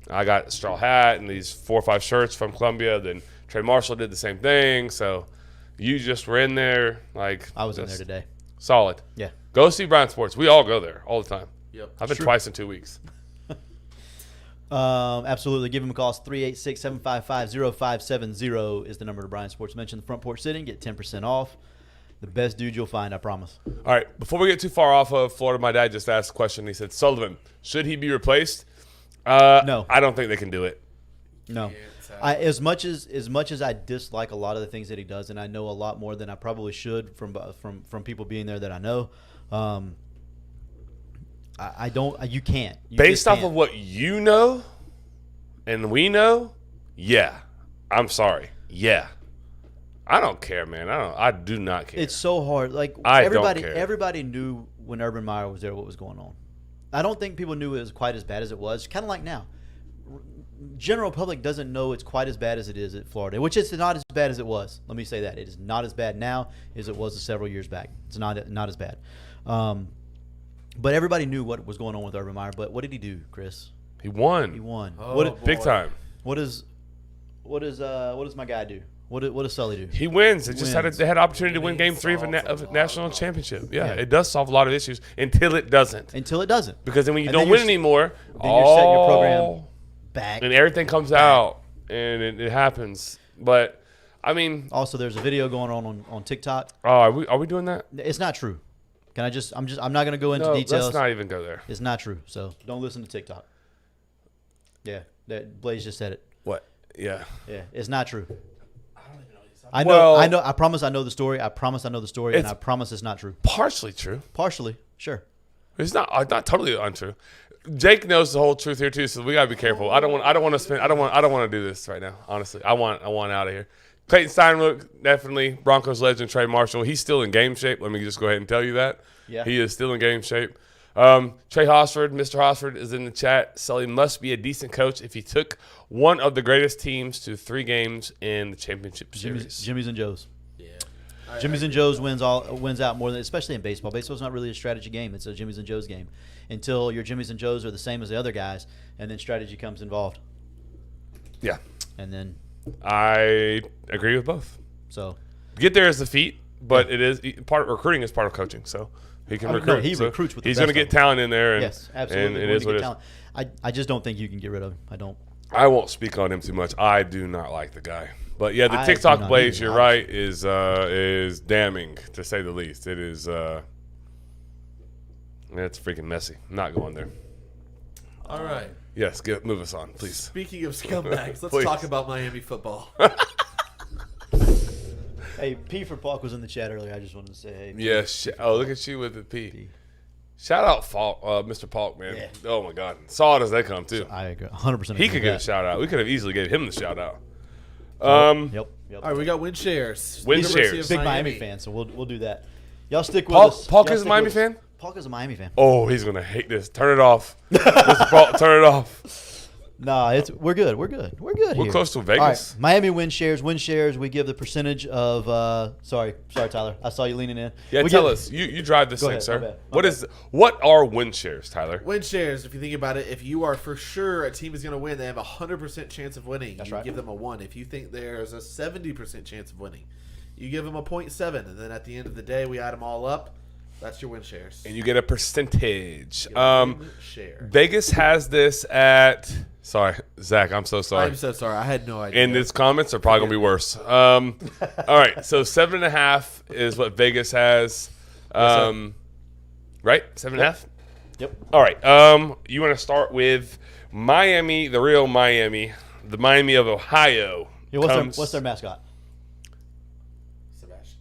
I got a straw hat and these 4 or 5 shirts from Columbia. Then Trey Marshall did the same thing. So you just were in there, like I was in just there today. Solid. Yeah. Go see Brian Sports. We all go there all the time. Yep. I've been twice in 2 weeks. Absolutely. Give him a call. It's 386-755-0570 is the number to Brian Sports. Mention the front porch sitting. Get 10% off. The best dude you'll find, I promise. All right, before we get too far off of Florida, my dad just asked a question. He said, Sullivan, should he be replaced? No. I don't think they can do it. No. Yeah, it's As much as I dislike a lot of the things that he does, and I know a lot more than I probably should from people being there that I know, I don't. You can't. You Based just off can't. of what you know and we know, yeah. I'm sorry. Yeah. I don't care, man. I do not care. It's so hard. Like I don't care. everybody knew when Urban Meyer was there what was going on. I don't think people knew it was quite as bad as it was. Kind of like now. General public doesn't know it's quite as bad as it is at Florida, which is not as bad as it was. Let me say that. It is not as bad now as it was several years back. It's not as bad. But everybody knew what was going on with Urban Meyer. But what did he do, Chris? He won. He won. Oh, what Big boy. time. does my guy do? What does Sully do? He wins. They just Wins. they had an opportunity to win Game 3 of a national championship. Yeah, it does solve a lot of issues until it doesn't. Until it doesn't. Because then when you And don't then win you're- anymore, then you're setting your program back. and everything comes out, and it happens. But I mean, Also, there's a video going on TikTok. are we doing that? It's not true. Can I just? I'm not gonna go into No, details. let's not even go there. It's not true. So don't listen to TikTok. Yeah, that Blaze just said it. What? Yeah. Yeah, it's not true. I don't even know what he's talking I know. Well- I know. I promise I know the story. I promise I know the story, and It's- I promise it's not true. Partially true. Partially, sure. It's not totally untrue. Jake knows the whole truth here too, so we gotta be careful. I don't want to do this right now. Honestly, I want out of here. Clayton Steinrook, definitely Broncos legend. Trey Marshall, he's still in game shape. Let me just go ahead and tell you that. Yeah. He is still in game shape. Trey Hosford, Mr. Hosford is in the chat. Sully must be a decent coach if he took one of the greatest teams to 3 games in the championship series. Jimmy's and Joe's. Yeah. Jimmy's and Joe's wins out more than, especially in baseball. Baseball's not really a strategy game. It's a Jimmy's and Joe's game until your Jimmy's and Joe's are the same as the other guys, and then strategy comes involved. Yeah, And then I agree with both. so Get there is the feat, but it is recruiting is part of coaching. So he can Oh, no, recruit. he So recruits with the he's going to best get of them. talent in there. And, yes, absolutely. And it We're is gonna what it get is. talent. I just don't think you can get rid of him. I don't. I won't speak on him too much. I do not like the guy. But yeah, the I do TikTok not Blaze, either, you're right, is damning to say the least. It is it's freaking messy. I'm not going there. All right. Yes, move us on, please. Speaking of scumbags, let's Please. talk about Miami football. Hey, P for Pauk was in the chat earlier. I just wanted to say, hey. Yes. Oh, look at you with the P. Shout out Mr. Pauk, man. Yeah. Oh my God, solid as they come too. I agree, 100%. He could get a shout out. We could have easily gave him the shout out. Yep. All right, we got win shares. Win University shares. of Big Miami fan, so we'll do that. Y'all stick with Pauk us. Pauk Y'all is a stick Miami with us. fan. Pauk is a Miami fan. Oh, he's gonna hate this. Turn it off. Mr. Pauk, turn it off. Nah, we're good. We're good. We're good. We're here. close to All Vegas. right, Miami win shares. Win shares. We give the percentage of. Sorry, Tyler. I saw you leaning in. Yeah, we tell give- us. You drive this Go thing, ahead, sir. my bad. What are win shares, Tyler? Win shares, if you think about it, if you are for sure a team is going to win, they have a 100% chance of winning. That's you right. give them a 1. If you think there's a 70% chance of winning, you give them a 0.7. And then at the end of the day, we add them all up. That's your win shares. And you get a percentage. You get a win share. Vegas has this at. Sorry, Zach. I'm so sorry. I'm so sorry. I had no idea. And its comments are probably gonna be worse. All right, so 7.5 is what Vegas has. Right, 7.5. Yep. All right. You want to start with Miami, the real Miami, the Miami of Ohio. Yeah, what's their mascot? Sebastian.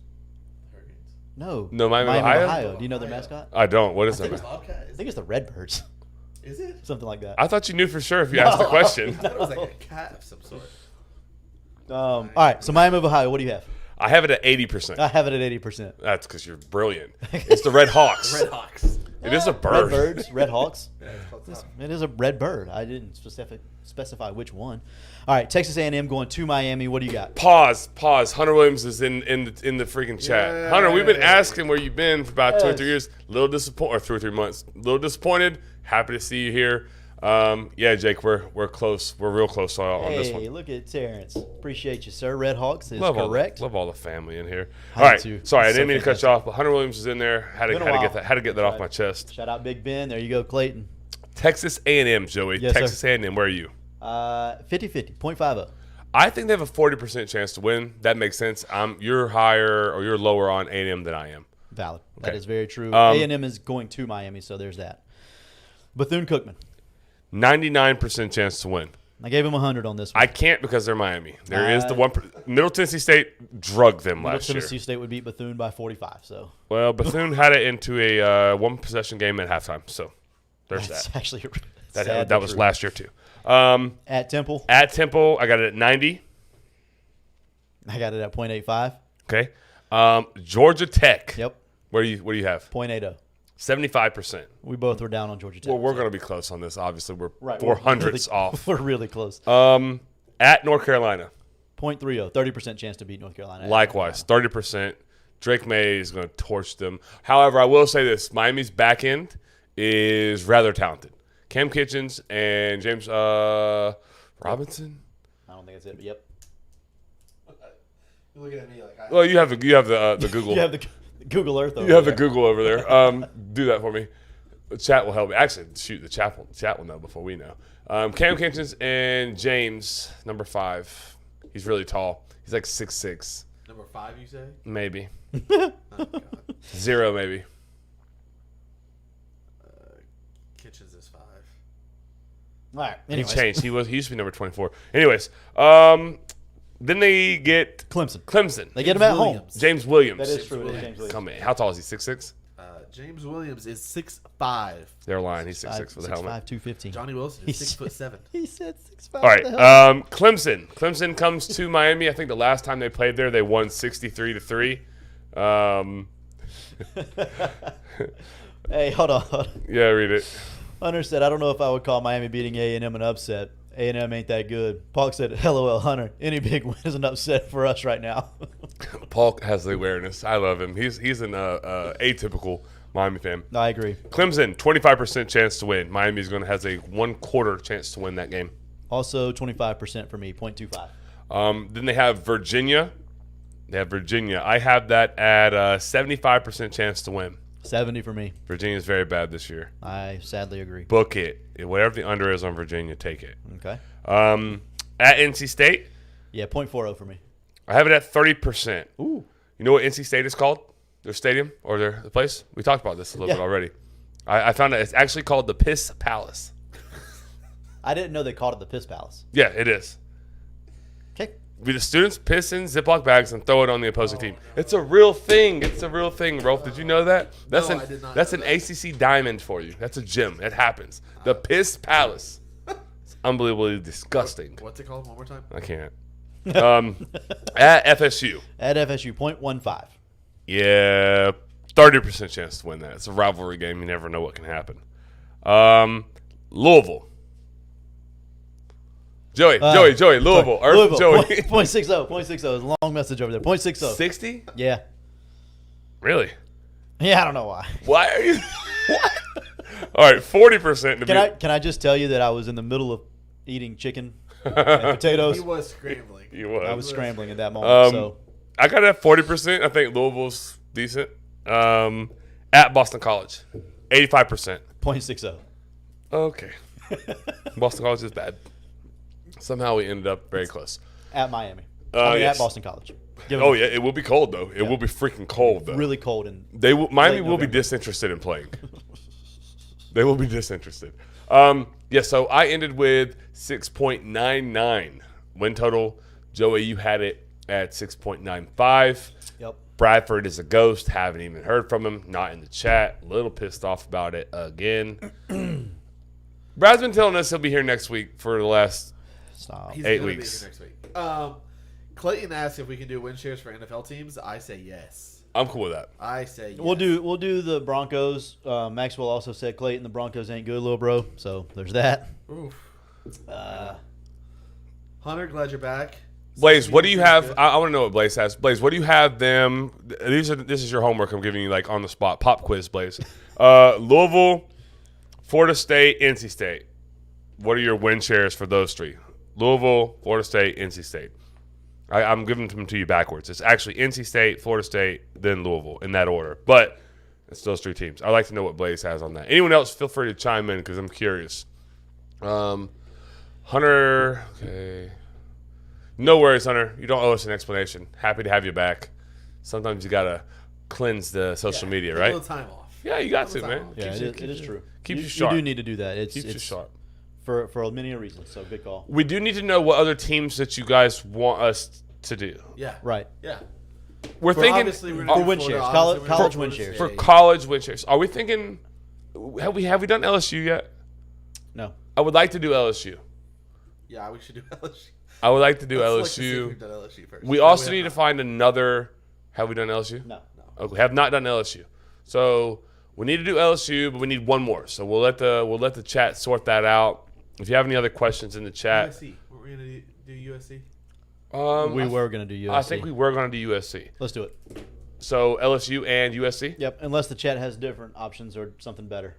Hurricanes. No. No, Miami, Ohio? Do you know their mascot? I don't. What is I think it? it's Bobcat. I think it's the Redbirds. Is it? Something like that. I thought you knew for sure if you asked the question. I thought it was like a cat of some sort. All right, so Miami of Ohio, what do you have? I have it at 80%. I have it at 80%. That's because you're brilliant. It's the Red Hawks. Red Hawks. It is a bird. Redbirds, Red Hawks. Yeah, it's called top. It is a red bird. I didn't specify which one. All right, Texas A&M going to Miami. What do you got? Pause. Hunter Williams is in the freaking chat. Yeah. Hunter, we've been asking where you've been for about 2 or Yes. 3 years. Little disappointed, or 2 or 3 months. Little disappointed. Happy to see you here. Yeah, Jake, we're close. We're real close on this Hey, one. look at Terrence. Appreciate you, sir. Red Hawks is Love correct. love all the family in here. I All do right, too. sorry, I It's didn't so mean to cut you off, but Hunter Williams is in there. Had to Been a get while. that. Had to get that That's off right. my chest. Shout out Big Ben. There you go, Clayton. Texas A&M, Joey. Yes, Texas sir. A&M. Where are you? 50-50, 0.50. I think they have a 40% chance to win. That makes sense. You're higher or you're lower on A&M than I am. Valid. That Okay. is very true. Um, A&M is going to Miami, so there's that. Bethune-Cookman. 99% chance to win. I gave him 100 on this one. I can't because they're Miami. There is the one. Middle Tennessee State drugged them Middle last year. Tennessee State would beat Bethune by 45, so Well, Bethune had it into a one possession game at halftime. So there's that's that. actually sad That but was true. last year too. At Temple, At Temple, I got it at 90. I got it at 0.85. Okay. Georgia Tech. Yep, What do you have? 0.80. 75%. We both were down on Georgia Tech. Well, we're so- going to be close on this. Obviously, we're right, 400s off. We're really close. At North Carolina, 0.30, 30% chance to beat North Carolina. likewise, 30%. Drake May is going to torch them. However, I will say this: Miami's back end is rather talented. Cam Kitchens and James Robinson. I don't think that's it, but yep. You're looking at me like Well, you have the Google. You have the Google Earth over You have the there. Google over there. Do that for me. The chat will help me. Actually, shoot, the chat will know before we know. Cam Kitchens and James, number 5. He's really tall. He's like 6'6", number 5, you say? maybe. Oh, God. 0, maybe. All right. He Anyways. changed. He used to be number 24. Anyways, then they get Clemson. They get him James at home. Williams. James Williams. That is true. It is James Williams. Come in. How tall is he? 6'6"? James Williams is 6'5". They're lying. He's 6'6" with a helmet. 6'5", 215. Johnny Wilson is 6'7". He said 6'5". All right. Clemson. Clemson comes to Miami. I think the last time they played there, they won 63-3. Hey, hold on. Yeah, read it. Hunter said, I don't know if I would call Miami beating A&M an upset. A&M ain't that good. Paul said, LOL, Hunter. Any big win is an upset for us right now. Paul has the awareness. I love him. He's an atypical Miami fan. I agree. Clemson, 25% chance to win. Miami's going to has a 1/4 chance to win that game. Also 25% for me, 0.25. Then they have Virginia. I have that at 75% chance to win. 70 for me. Virginia's very bad this year. I sadly agree. Book it. Whatever the under is on Virginia, take it. Okay. At NC State, Yeah, 0.40 for me. I have it at 30%. Ooh. You know what NC State is called? Their stadium or the place? We talked about this a little bit already. I found out it's actually called the Piss Palace. I didn't know they called it the Piss Palace. Yeah, it is. Okay. The students piss in Ziploc bags and throw it on the opposing team. It's a real thing. Rolf. Did you know that? That's No, I did not That's know an ACC diamond for you. That's a gem. It happens. The Piss Palace. It's unbelievably disgusting. What's it called? One more time. I can't. At FSU. At FSU, 0.15. Yeah, 30% chance to win that. It's a rivalry game. You never know what can happen. Louisville. Joey, Louisville. Louisville, Joey. 0.60. 0.60 is a long message over there. 0.60. 60? Yeah. Really? Yeah, I don't know why. Why are you? What? All right, 40% to be. Can I just tell you that I was in the middle of eating chicken and potatoes? He was scrambling. You was. I was scrambling at that moment. So I got it at 40%. I think Louisville's decent. At Boston College, 85%. 0.60. Okay. Boston College is bad. Somehow we ended up very close. At Miami. Yes. At Boston College. Oh yeah, it will be cold though. It will be freaking cold though. Really cold and Miami late will be November. disinterested in playing. They will be disinterested. Yeah, so I ended with 6.99 win total. Joey, you had it at 6.95. Yep. Bradford is a ghost. Haven't even heard from him. Not in the chat. A little pissed off about it again. Brad's been telling us he'll be here next week for the last Stop. He's 8 gonna be weeks. here next week. Clayton asked if we can do win shares for NFL teams. I say yes. I'm cool with that. I say yes. We'll do the Broncos. Maxwell also said Clayton, the Broncos ain't good, little bro. So there's that. Oof. Hunter, glad you're back. Blaze, what do you have? Good. I want to know what Blaze has. Blaze, what do you have them? This is your homework I'm giving you, like on the spot. Pop quiz, Blaze. Louisville, Florida State, NC State. What are your win shares for those three? Louisville, Florida State, NC State. I'm giving them to you backwards. It's actually NC State, Florida State, then Louisville in that order. But it's those three teams. I'd like to know what Blaze has on that. Anyone else, feel free to chime in because I'm curious. Hunter, okay. No worries, Hunter. You don't owe us an explanation. Happy to have you back. Sometimes you got to cleanse the social media, Take right? A little time off. Yeah, you got to, Little time man. off. Yeah, it is true. Keeps you sharp. You do need to do that. It's Keeps you sharp. for many reasons. So good call. We do need to know what other teams that you guys want us to do. Yeah. Right. Yeah. We're thinking Obviously, we're for not win Florida, shares, obviously, we're not college win Florida shares. for State. college win shares. Are we thinking? Have we done LSU yet? No. I would like to do LSU. Yeah, we should do LSU. I would like to do Let's look to see if LSU. we've done LSU first. We No, also have need to not. find another. Have we done LSU? No. Okay, we have not done LSU. So we need to do LSU, but we need one more. So we'll let the chat sort that out. If you have any other questions in the chat, USC. Were we gonna do USC? We were going to do USC. I think we were going to do USC. Let's do it. So LSU and USC. Yep. Unless the chat has different options or something better.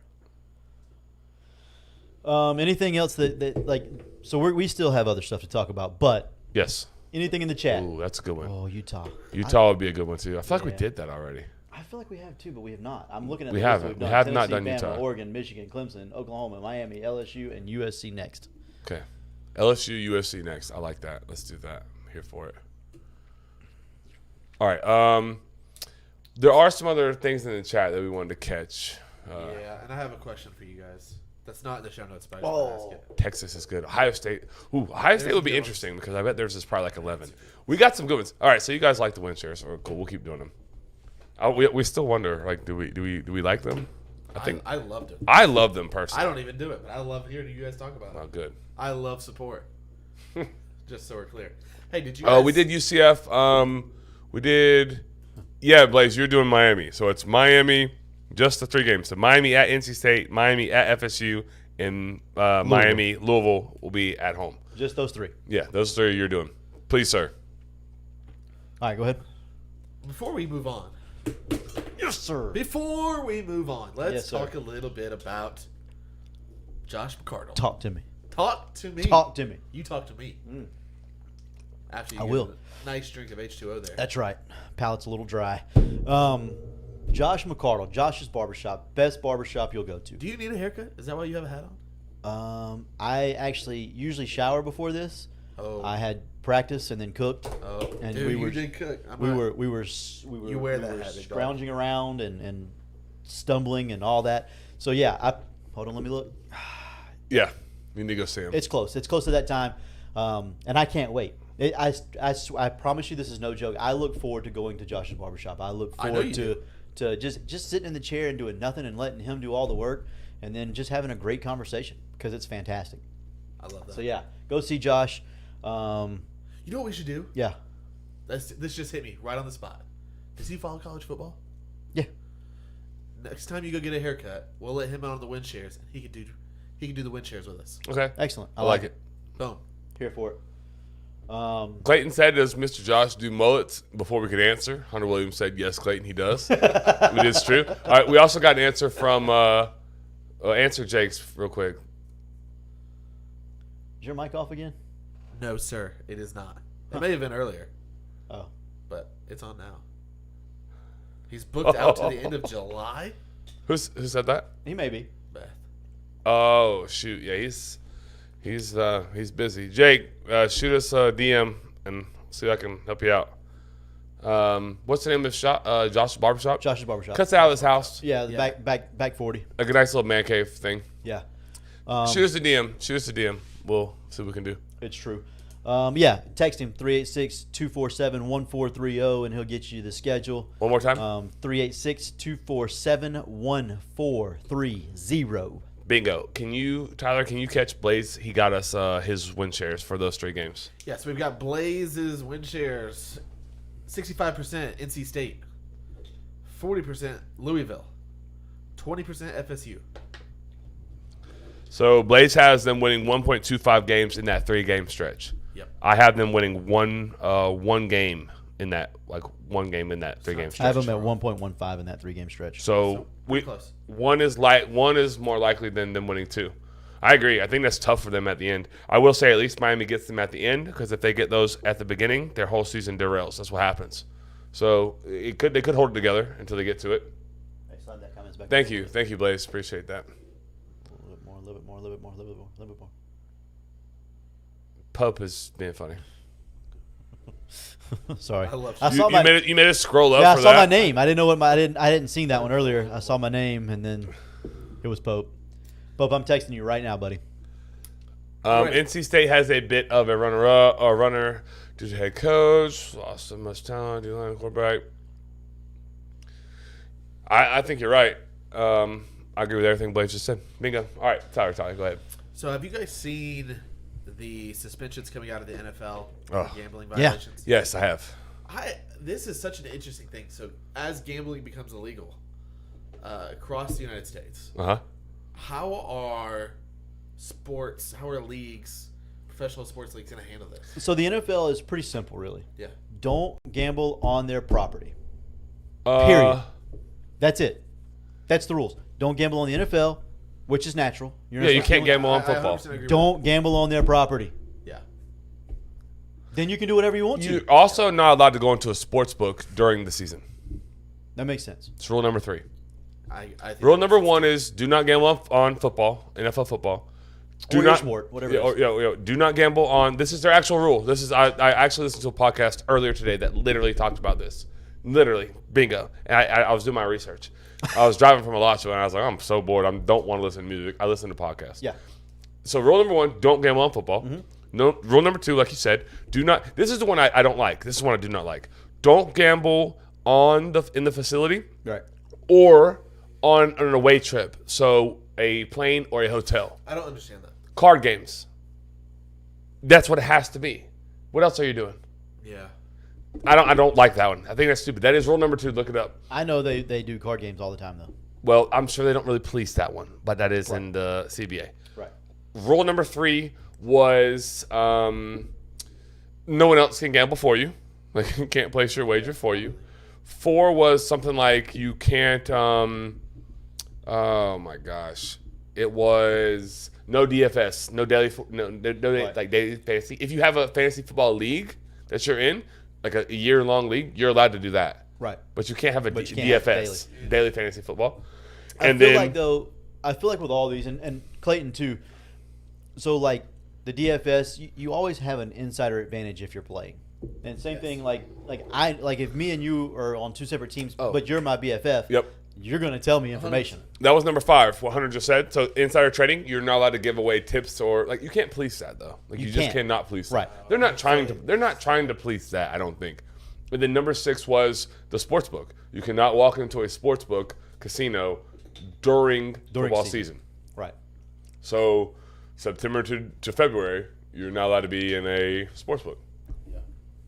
Anything else that like? So we still have other stuff to talk about, but Yes. anything in the chat? Ooh, that's a good one. Oh, Utah. Utah would be a good one too. I feel like we Yeah. did that already. I feel like we have too, but we have not. I'm looking at We the list haven't. that we've We done. have not Tennessee, done Bama, Utah. Oregon, Michigan, Clemson, Oklahoma, Miami, LSU, and USC next. Okay. LSU, USC next. I like that. Let's do that. I'm here for it. All right. There are some other things in the chat that we wanted to catch. Yeah, and I have a question for you guys. That's not in the show notes, but I just want to ask it. Texas is good. Ohio State. Ooh, Ohio State would be interesting because I bet theirs is probably like 11. We got some good ones. All right, so you guys like the win shares? Oh, cool. We'll keep doing them. We still wonder, like, do we like them? I think I loved it. I love them personally. I don't even do it, but I love hearing you guys talk about it. Oh, good. I love support. Just so we're clear. Hey, did you guys... We did UCF. We did... Yeah, Blaze, you're doing Miami. So it's Miami, just the 3 games. So Miami at NC State, Miami at FSU, and Miami, Louisville will be at home. Just those 3. Yeah, those 3 you're doing. Please, sir. All right, go ahead. Before we move on, Yes, sir. let's sir. talk a little bit about Josh McCardle. Talk to me. Talk to me. Talk to me. You talk to me. After you I get will. a nice drink of H2O there. That's right. Palate's a little dry. Josh McCardle, Josh's Barbershop, best barbershop you'll go to. Do you need a haircut? Is that why you have a hat on? I actually usually shower before this. Oh. I had practice and then cooked. Oh, and dude, we you were did cook. we were You wear that hat, big dog. scrounging around and stumbling and all that. So yeah, hold on, let me look. Yeah, we need to go see him. It's close. It's close to that time, and I can't wait. I promise you, this is no joke. I look forward to going to Josh's Barbershop. I look I know forward you to just sitting in the chair and doing nothing and letting him do all the work, and then just having a great conversation because it's fantastic. I love that. So yeah, go see Josh. You know what we should do? Yeah, This just hit me right on the spot. Does he follow college football? yeah. Next time you go get a haircut, we'll let him out on the wind shares. He could do the wind shares with us. Okay. Excellent. I like it. Boom. Here for it. Clayton said, does Mr. Josh do mullets? Before we could answer, Hunter Williams said, yes, Clayton, he does. It is true. All right, we also got an answer from answer Jake's real quick. Is your mic off again? No, sir, it is not. It may have been earlier, Oh, but it's on now. He's booked out to the end of July. Who said that? he may be. Beth. Oh shoot, yeah, he's busy. Jake, shoot us a DM and see if I can help you out. What's the name of the shop? Josh's Barbershop. Josh's Barbershop. Cuts out of his house. Yeah, the Yeah. back 40. Like a nice little man cave thing. Yeah. Shoot us a DM. We'll see what we can do. It's true. Yeah, text him 386-247-1430 and he'll get you the schedule. One more time. 386-247-1430. Bingo. Tyler, can you catch Blaze? He got us his win shares for those 3 games. Yes, we've got Blaze's win shares. 65% NC State. 40% Louisville. 20% FSU. So Blaze has them winning 1.25 games in that 3-game stretch. Yep. I have them winning one game in that 3-game stretch. I have them at 1.15 in that 3-game stretch. So pretty close. one is more likely than them winning 2. I agree. I think that's tough for them at the end. I will say at least Miami gets them at the end because if they get those at the beginning, their whole season derails. That's what happens. So they could hold it together until they get to it. Hey, slide that comments back. Thank you, Blaze. Appreciate that. A little bit more. Pup is being funny. Sorry. I love You made us scroll up. Yeah, for I saw that? my name. I didn't know I didn't see that one earlier. I saw my name and then it was Pope. Pope, I'm texting you right now, buddy. Right. NC State has a bit of a runner due to head coach, lost so much talent, D-line quarterback. I think you're right. I agree with everything Blaze just said. Bingo. All right, Tyler, go ahead. So have you guys seen the suspensions coming out of the NFL Oh. for gambling Yeah. violations? Yes, I have. This is such an interesting thing. So as gambling becomes illegal across the United States, Uh-huh. how are leagues, professional sports leagues, going to handle this? So the NFL is pretty simple, really. Yeah. Don't gamble on their property. Period. That's it. That's the rules. Don't gamble on the NFL, which is natural. You're not Yeah, you supposed to can't gamble on I football. 100% agree with Don't gamble on their property. that. Yeah. Then you can do whatever you want You're to. also not allowed to go into a sports book during the season. That makes sense. It's rule number 3. I think Rule number 1 is do not gamble on football, NFL football. Or your sport, whatever it is. Do not gamble on. This is their actual rule. I actually listened to a podcast earlier today that literally talked about this. Literally, bingo. And I was doing my research. I was driving from Alachua, and I was like, I'm so bored. I don't want to listen to music. I listen to podcasts. Yeah. So rule number 1, don't gamble on football. Mm-hmm. No. Rule number 2, like you said, do not. This is the one I don't like. This is one I do not like. Don't gamble in the facility Right. or on an away trip. So a plane or a hotel. I don't understand that. Card games. That's what it has to be. What else are you doing? Yeah. I don't like that one. I think that's stupid. That is rule number 2. Look it up. I know they do card games all the time though. Well, I'm sure they don't really police that one, but that is in the CBA. Right. Rule number 3 was no one else can gamble for you. Like, you can't place your wager for you. 4 was something like you can't. Oh my gosh, it was no DFS, no daily, like daily fantasy. If you have a fantasy football league that you're in, like a year-long league, you're allowed to do that. Right. But you can't have a But you can't have DFS, daily fantasy football. I feel like though, with all these and Clayton too. So like the DFS, you always have an insider advantage if you're playing. And same thing like if me and you are on 2 separate teams, but you're my BFF. Yep. You're gonna tell me information. That was number 5. What Hunter just said. So insider trading, you're not allowed to give away tips or like you can't police that though. Like you just can't. cannot police that. Right. They're not trying to police that. I don't think. And then number 6 was the sports book. You cannot walk into a sports book casino during football season. Right. So September to February, you're not allowed to be in a sports book.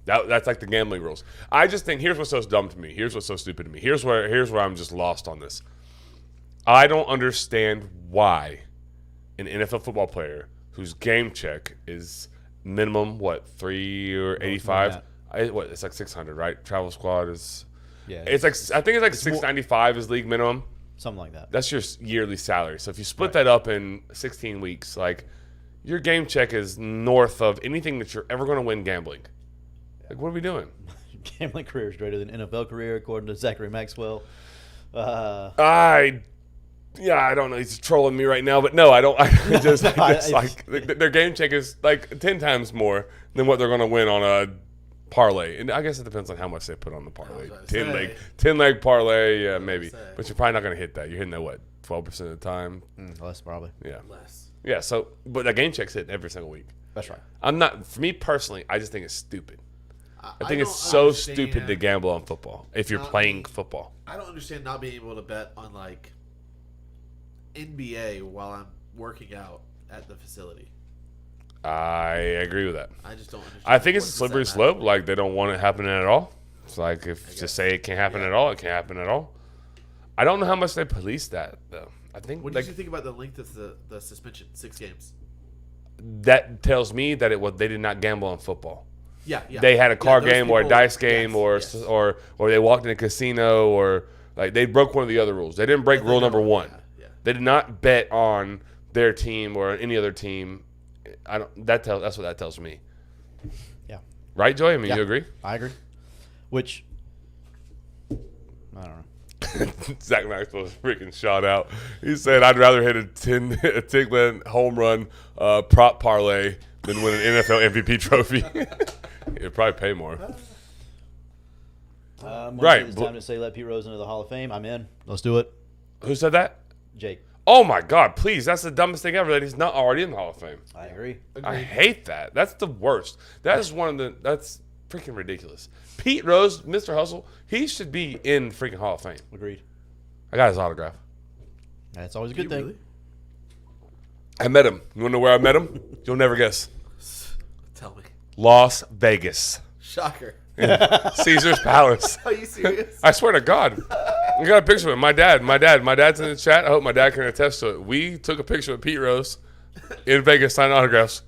That's like the gambling rules. I just think here's what's so dumb to me. Here's what's so stupid to me. Here's where I'm just lost on this. I don't understand why an NFL football player whose game check is minimum $3 or 85. It's like 600, right? Travel squad is. Yeah. It's like I think it's like 695 is league minimum. Something like that. That's your yearly salary. So if you split that up in 16 weeks, like your game check is north of anything that you're ever going to win gambling. Like, what are we doing? Gambling career is greater than NFL career, according to Zachary Maxwell. I don't know. He's trolling me right now, but no, I don't. I just it's like their game check is like 10 times more than what they're going to win on a parlay. And I guess it depends on how much they put on the parlay. 10 leg parlay, yeah, maybe. But you're probably not going to hit that. You're hitting that 12% of the time. Less probably. Yeah. Less. Yeah. So, but that game check's hitting every single week. That's right. I'm not. For me personally, I just think it's stupid. I think it's so stupid to gamble on football if you're playing football. I don't understand not being able to bet on like NBA while I'm working out at the facility. I agree with that. I just don't understand. I think it's a slippery slope. Like, they don't want it happening at all. It's like, if just say it can't happen at all, it can't happen at all. I don't know how much they police that, though. I think. What did you think about the length of the suspension? 6 games. That tells me that they did not gamble on football. Yeah. They had a card those game or a people- dice game yes. or they walked in a casino or like they broke one of the other rules. They didn't break rule number 1. Yeah. They did not bet on their team or any other team. That's what that tells me. Yeah. Right, Joey? I mean, Yeah. you agree? I agree. Which I don't know. Zach Maxwell's freaking shot out. He said, "I'd rather hit a 10 home run prop parlay than win an NFL MVP trophy." It'd probably pay more. Right. It's time to say let Pete Rose into the Hall of Fame. I'm in. Let's do it. Who said that? Jake. Oh my God! Please, that's the dumbest thing ever. That he's not already in the Hall of Fame. I agree. I hate that. That's the worst. That's that's freaking ridiculous. Pete Rose, Mr. Hustle, he should be in freaking Hall of Fame. Agreed. I got his autograph. That's always a good thing. Really? I met him. You want to know where I met him? You'll never guess. Tell me. Las Vegas. Shocker. Caesar's Palace. Are you serious? I swear to God. I got a picture of him. My dad's in the chat. I hope my dad can attest to it. We took a picture with Pete Rose in Vegas signing autographs.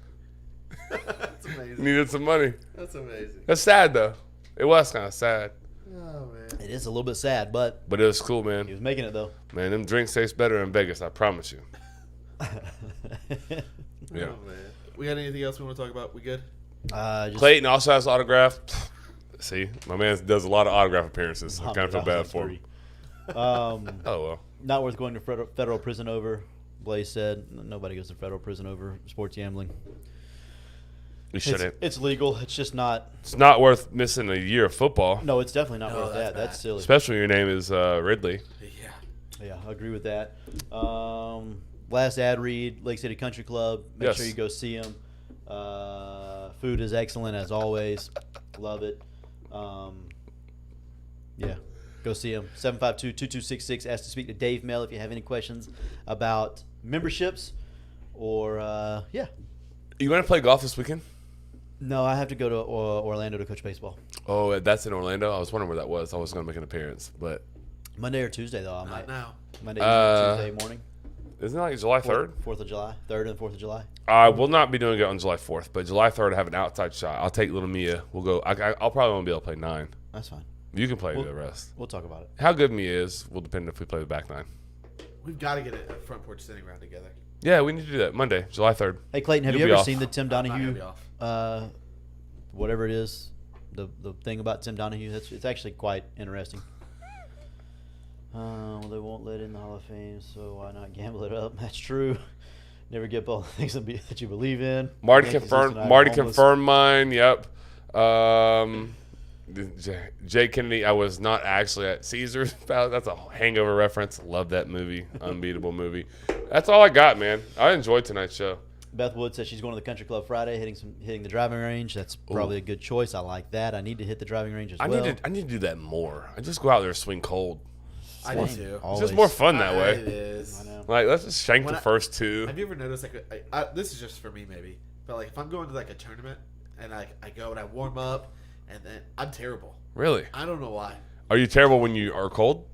That's amazing. Needed some money. That's amazing. That's sad, though. It was kind of sad. Oh, man. It is a little bit sad, but But it was cool, he man. was making it though. Man, them drinks taste better in Vegas. I promise you. Yeah. Oh, man. We got anything else we want to talk about? We good? Just, Clayton also has autograph. See, my man does a lot of autograph appearances. I kind of feel bad for him. Oh, well. Not worth going to federal prison over. Blaze said nobody goes to federal prison over sports gambling. You shouldn't. It's legal. It's just not. It's not worth missing a year of football, No, it's definitely not No, worth that's that. That's bad. silly. especially when your name is Ridley. Yeah. Yeah, I agree with that. Last ad read, Lake City Country Club. Make Yes. sure you go see them. Food is excellent as always. Love it. Yeah, go see them. 752-2266. Ask to speak to Dave Mel if you have any questions about memberships or, yeah. You going to play golf this weekend? No, I have to go to Orlando to coach baseball. Oh, that's in Orlando? I was wondering where that was. I was going to make an appearance, but Monday or Tuesday, though. I Not might. now. Monday, Tuesday morning. isn't it like July 3rd? 4th of July. 3rd and 4th of July. I will not be doing it on July 4th, but July 3rd I have an outside shot. I'll take little Mia. We'll go. I'll probably won't be able to play 9. That's fine. You can play Well- the rest. We'll talk about it. How good Mia is will depend if we play the back 9. We've got to get a front porch sitting around together. Yeah, we need to do that Monday, July 3rd. Hey, Clayton, have You'll you be ever off. seen the Tim I'm not gonna Donahue, be off. whatever it is, the thing about Tim Donahue? It's actually quite interesting. Well, they won't let in the Hall of Fame, so why not gamble it up? That's true. Never give up all the things that you believe in. Marty Yankees confirmed. tonight are Marty homeless. confirmed mine. Yep. Jay Kennedy. I was not actually at Caesars. That's a Hangover reference. Love that movie. Unbeatable movie. That's all I got, man. I enjoyed tonight's show. Beth Wood says she's going to the country club Friday, hitting the driving range. That's probably a good choice. I like that. I need to hit the driving range as I well. need to do that more. I just go out there and swing cold. I do too. It's Always. just more fun that It way. is. I know. Like, let's just shank When the I- first 2. Have you ever noticed this is just for me maybe, but like if I'm going to like a tournament and I go and I warm up and then I'm terrible. Really? I don't know why. Are you terrible when you are cold?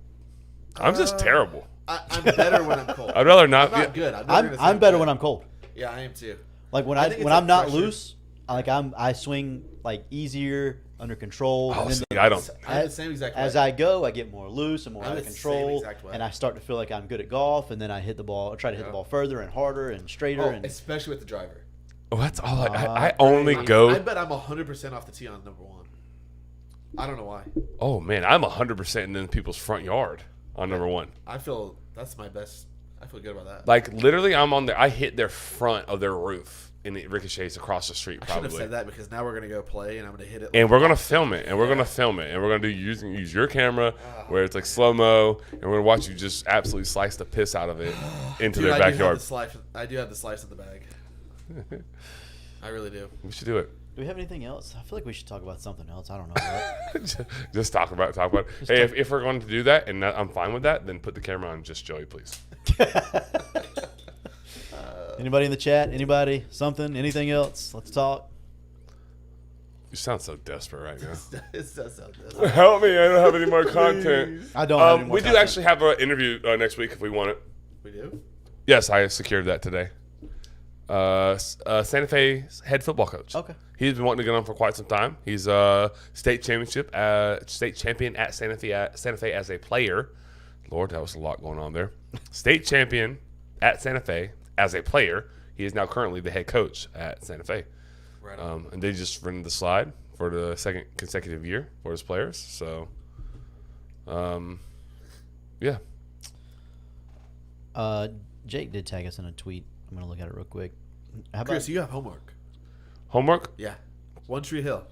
I'm just terrible. I'm better when I'm cold. I'd rather not I'm not be. good. I'm better when I'm cold. Yeah, I am too. Like when I think it's I'm like not pressure. loose, I swing like easier, under control. Oh, and then see, I don't. I'm the same exact way. as I go, I get more loose and more I'm out of the same control, exact way. and I start to feel like I'm good at golf, and then I hit the ball, try to hit the ball further and harder and straighter. Oh, and especially with the driver. Oh, that's all. I only go. I bet I'm 100% off the tee on number 1. I don't know why. Oh man, I'm 100% in people's front yard on number 1. I feel that's my best. I feel good about that. Like literally, I'm on there. I hit their front of their roof, and it ricochets across the street. I should have Probably. said that because now we're gonna go play and I'm gonna hit it. And we're gonna film it, and we're gonna film it, and we're gonna use your camera where it's like slow mo, and we're gonna watch you just absolutely slice the piss out of it into Dude, their backyard. I do have the slice in the bag. I really do. We should do it. do we have anything else? I feel like we should talk about something else. I don't know. Just talk about it. Hey, if we're going to do that, and I'm fine with that, then put the camera on just Joey, please. Anybody in the chat? Anybody? Something? Anything else? Let's talk. You sound so desperate right now. It does sound good. Help me! I don't have any more content. I don't have any more We do content. actually have an interview next week if we want it. We do. Yes, I secured that today. Santa Fe's head football coach. Okay. He's been wanting to get on for quite some time. He's state champion at Santa Fe as a player. Lord, that was a lot going on there. State champion at Santa Fe as a player. He is now currently the head coach at Santa Fe. Right. And they just rented the slide for the second consecutive year for his players. So, yeah. Jake did tag us in a tweet. I'm gonna look at it real quick. How about Chris, you have homework. Homework? Yeah. One Tree Hill.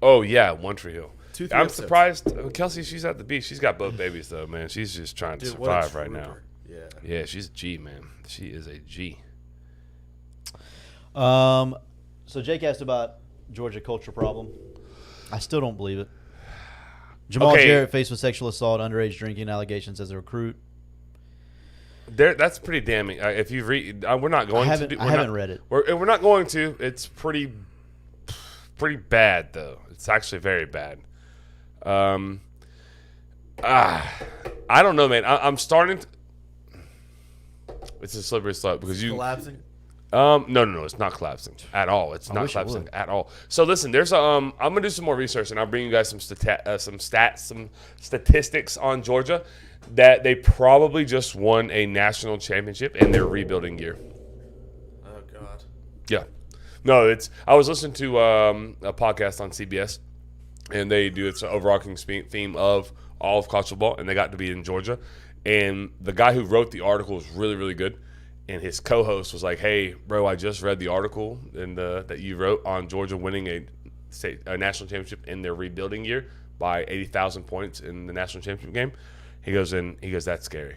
Oh, yeah, One Tree Hill. 2-3 I'm episodes. surprised. Kelsey, she's at the beach. She's got both babies, though, man. She's just trying to Dude, what a survive right now. trooper. Yeah. Yeah, she's a G, man. She is a G. So Jake asked about Georgia culture problem. I still don't believe it. Jamal Okay. Jarrett faced with sexual assault, underage drinking allegations as a recruit. That's pretty damning. If you read, we're not going I haven't read it. We're not going to. It's pretty bad, though. It's actually very bad. I don't know, man. I'm starting to. It's a slippery slope because you. Collapsing. No, it's not collapsing at all. It's not wish it collapsing would. at all. So listen, there's I'm gonna do some more research and I'll bring you guys some statistics on Georgia that they probably just won a national championship in their rebuilding year. Oh God. Yeah, no, I was listening to a podcast on CBS, and they do it's an overarching theme of all of college football, and they got to be in Georgia, and the guy who wrote the article is really, really good. and his co-host was like, "Hey, bro, I just read the article that you wrote on Georgia winning a national championship in their rebuilding year by 80,000 points in the national championship game." He goes, "That's scary.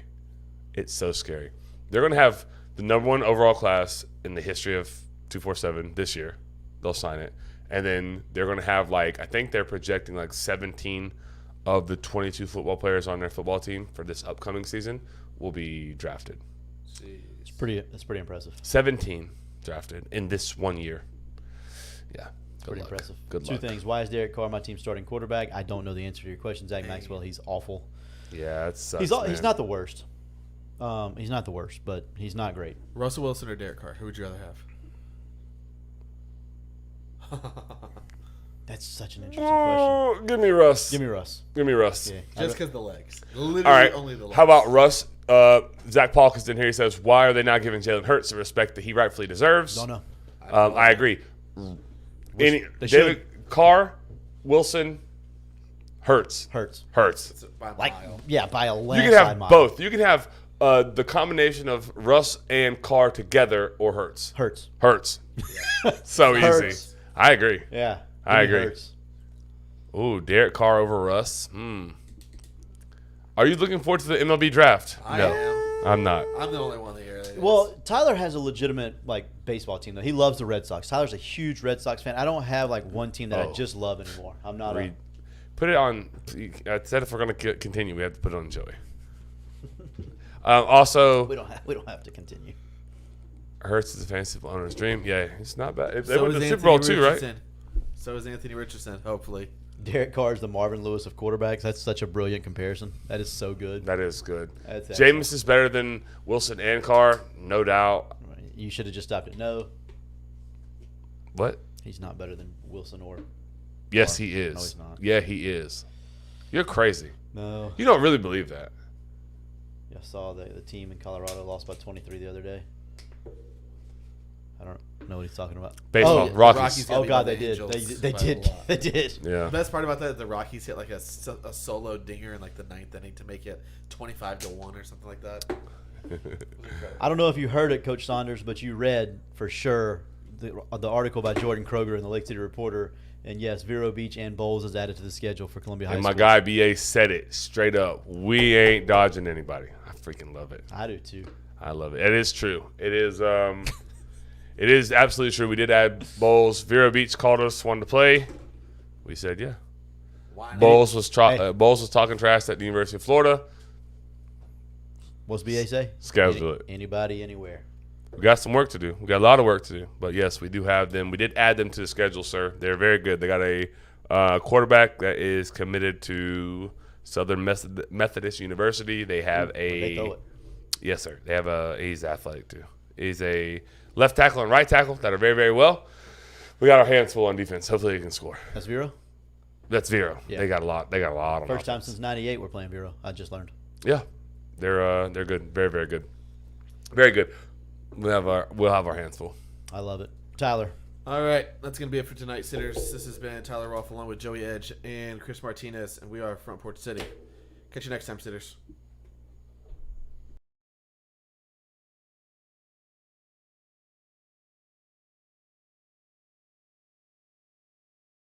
It's so scary. They're going to have the number 1 overall class in the history of 247 this year. They'll sign it, and then they're going to have I think they're projecting 17 of the 22 football players on their football team for this upcoming season will be drafted. That's pretty impressive. 17 drafted in this 1 year. Yeah. Pretty impressive. Good Two luck. things. Why is Derek Carr my team's starting quarterback? I don't know the answer to your question, Zach Maxwell. He's awful. Yeah, it sucks, He's man. not the worst. He's not the worst, but he's not great. Russell Wilson or Derek Carr? Who would you rather have? That's such an interesting question. Give me Russ. Give me Russ. Give me Russ. Yeah. Just because the legs. Literally All right. only the legs. How about Russ? Zach Paulkins in here. He says, "Why are they not giving Jalen Hurts the respect that he rightfully deserves?" Don't know. I agree. They David Carr, Wilson, Hurts. Hurts. It's by a Like, mile. yeah, by a You landslide can have mile. both. You can have the combination of Russ and Carr together, or Hurts. Hurts. Hurts. So Hurts. easy. I agree. Yeah. I Give me agree. Hurts. Ooh, Derek Carr over Russ. Are you looking forward to the MLB draft? I No, am. I'm not. I'm the only one here. that is. Well, Tyler has a legitimate baseball team though. He loves the Red Sox. Tyler's a huge Red Sox fan. I don't have one team that I Oh. just love anymore. I'm not. Put it on. I said if we're going to continue, we have to put it on Joey. Also, We don't have to continue. Hurts is a fantasy owner's dream. Yeah, it's not bad. They so went is to the Super Anthony Bowl too, right? Richardson. So is Anthony Richardson, hopefully. Derek Carr is the Marvin Lewis of quarterbacks. That's such a brilliant comparison. That is so good. That is good. That's Jameis is better than Wilson and Carr, no doubt. You should have just stopped it. No, What? he's not better than Wilson or. Yes, Carr. he is. No, he's not. Yeah, he is. You're crazy. No. You don't really believe that. I saw the team in Colorado lost by 23 the other day. I don't know what he's talking about. Baseball, Oh, Rockies. Rockies. Oh beat God, by they the did. Angels They by a did. lot. They did. Yeah. The best part about that, the Rockies hit a solo dinger in the 9th inning to make it 25-1 or something like that. I don't know if you heard it, Coach Saunders, but you read for sure the article by Jordan Kroger in the Lake City Reporter. And yes, Vero Beach and Bowles is added to the schedule for Columbia High And School. my guy BA said it straight up. We ain't dodging anybody. I freaking love it. I do too. I love it. It is true. It is. It is absolutely true. We did add Bowles. Vero Beach called us, wanted to play. We said yeah. Why not? Bowles was Hey. Bowles was talking trash at the University of Florida. What's BA say? Schedule it. Anybody, anywhere. We got some work to do. We got a lot of work to do. But yes, we do have them. We did add them to the schedule, sir. They're very good. They got a quarterback that is committed to Southern Methodist University. They have They throw a it. yes, sir. They have he's athletic too. He's a left tackle and right tackle that are very, very well. We got our hands full on defense. Hopefully, they can score. That's Vero. That's Vero. Yeah. They got a lot. They got a lot on First time offense. since '98 we're playing Vero. I just learned. Yeah, they're good. Very, very good. Very good. We'll have our hands full. I love it. Tyler. All right, that's going to be it for tonight, sitters. This has been Tyler Rolfe along with Joey Edge and Chris Martinez, and we are Front Porch City. Catch you next time, sitters.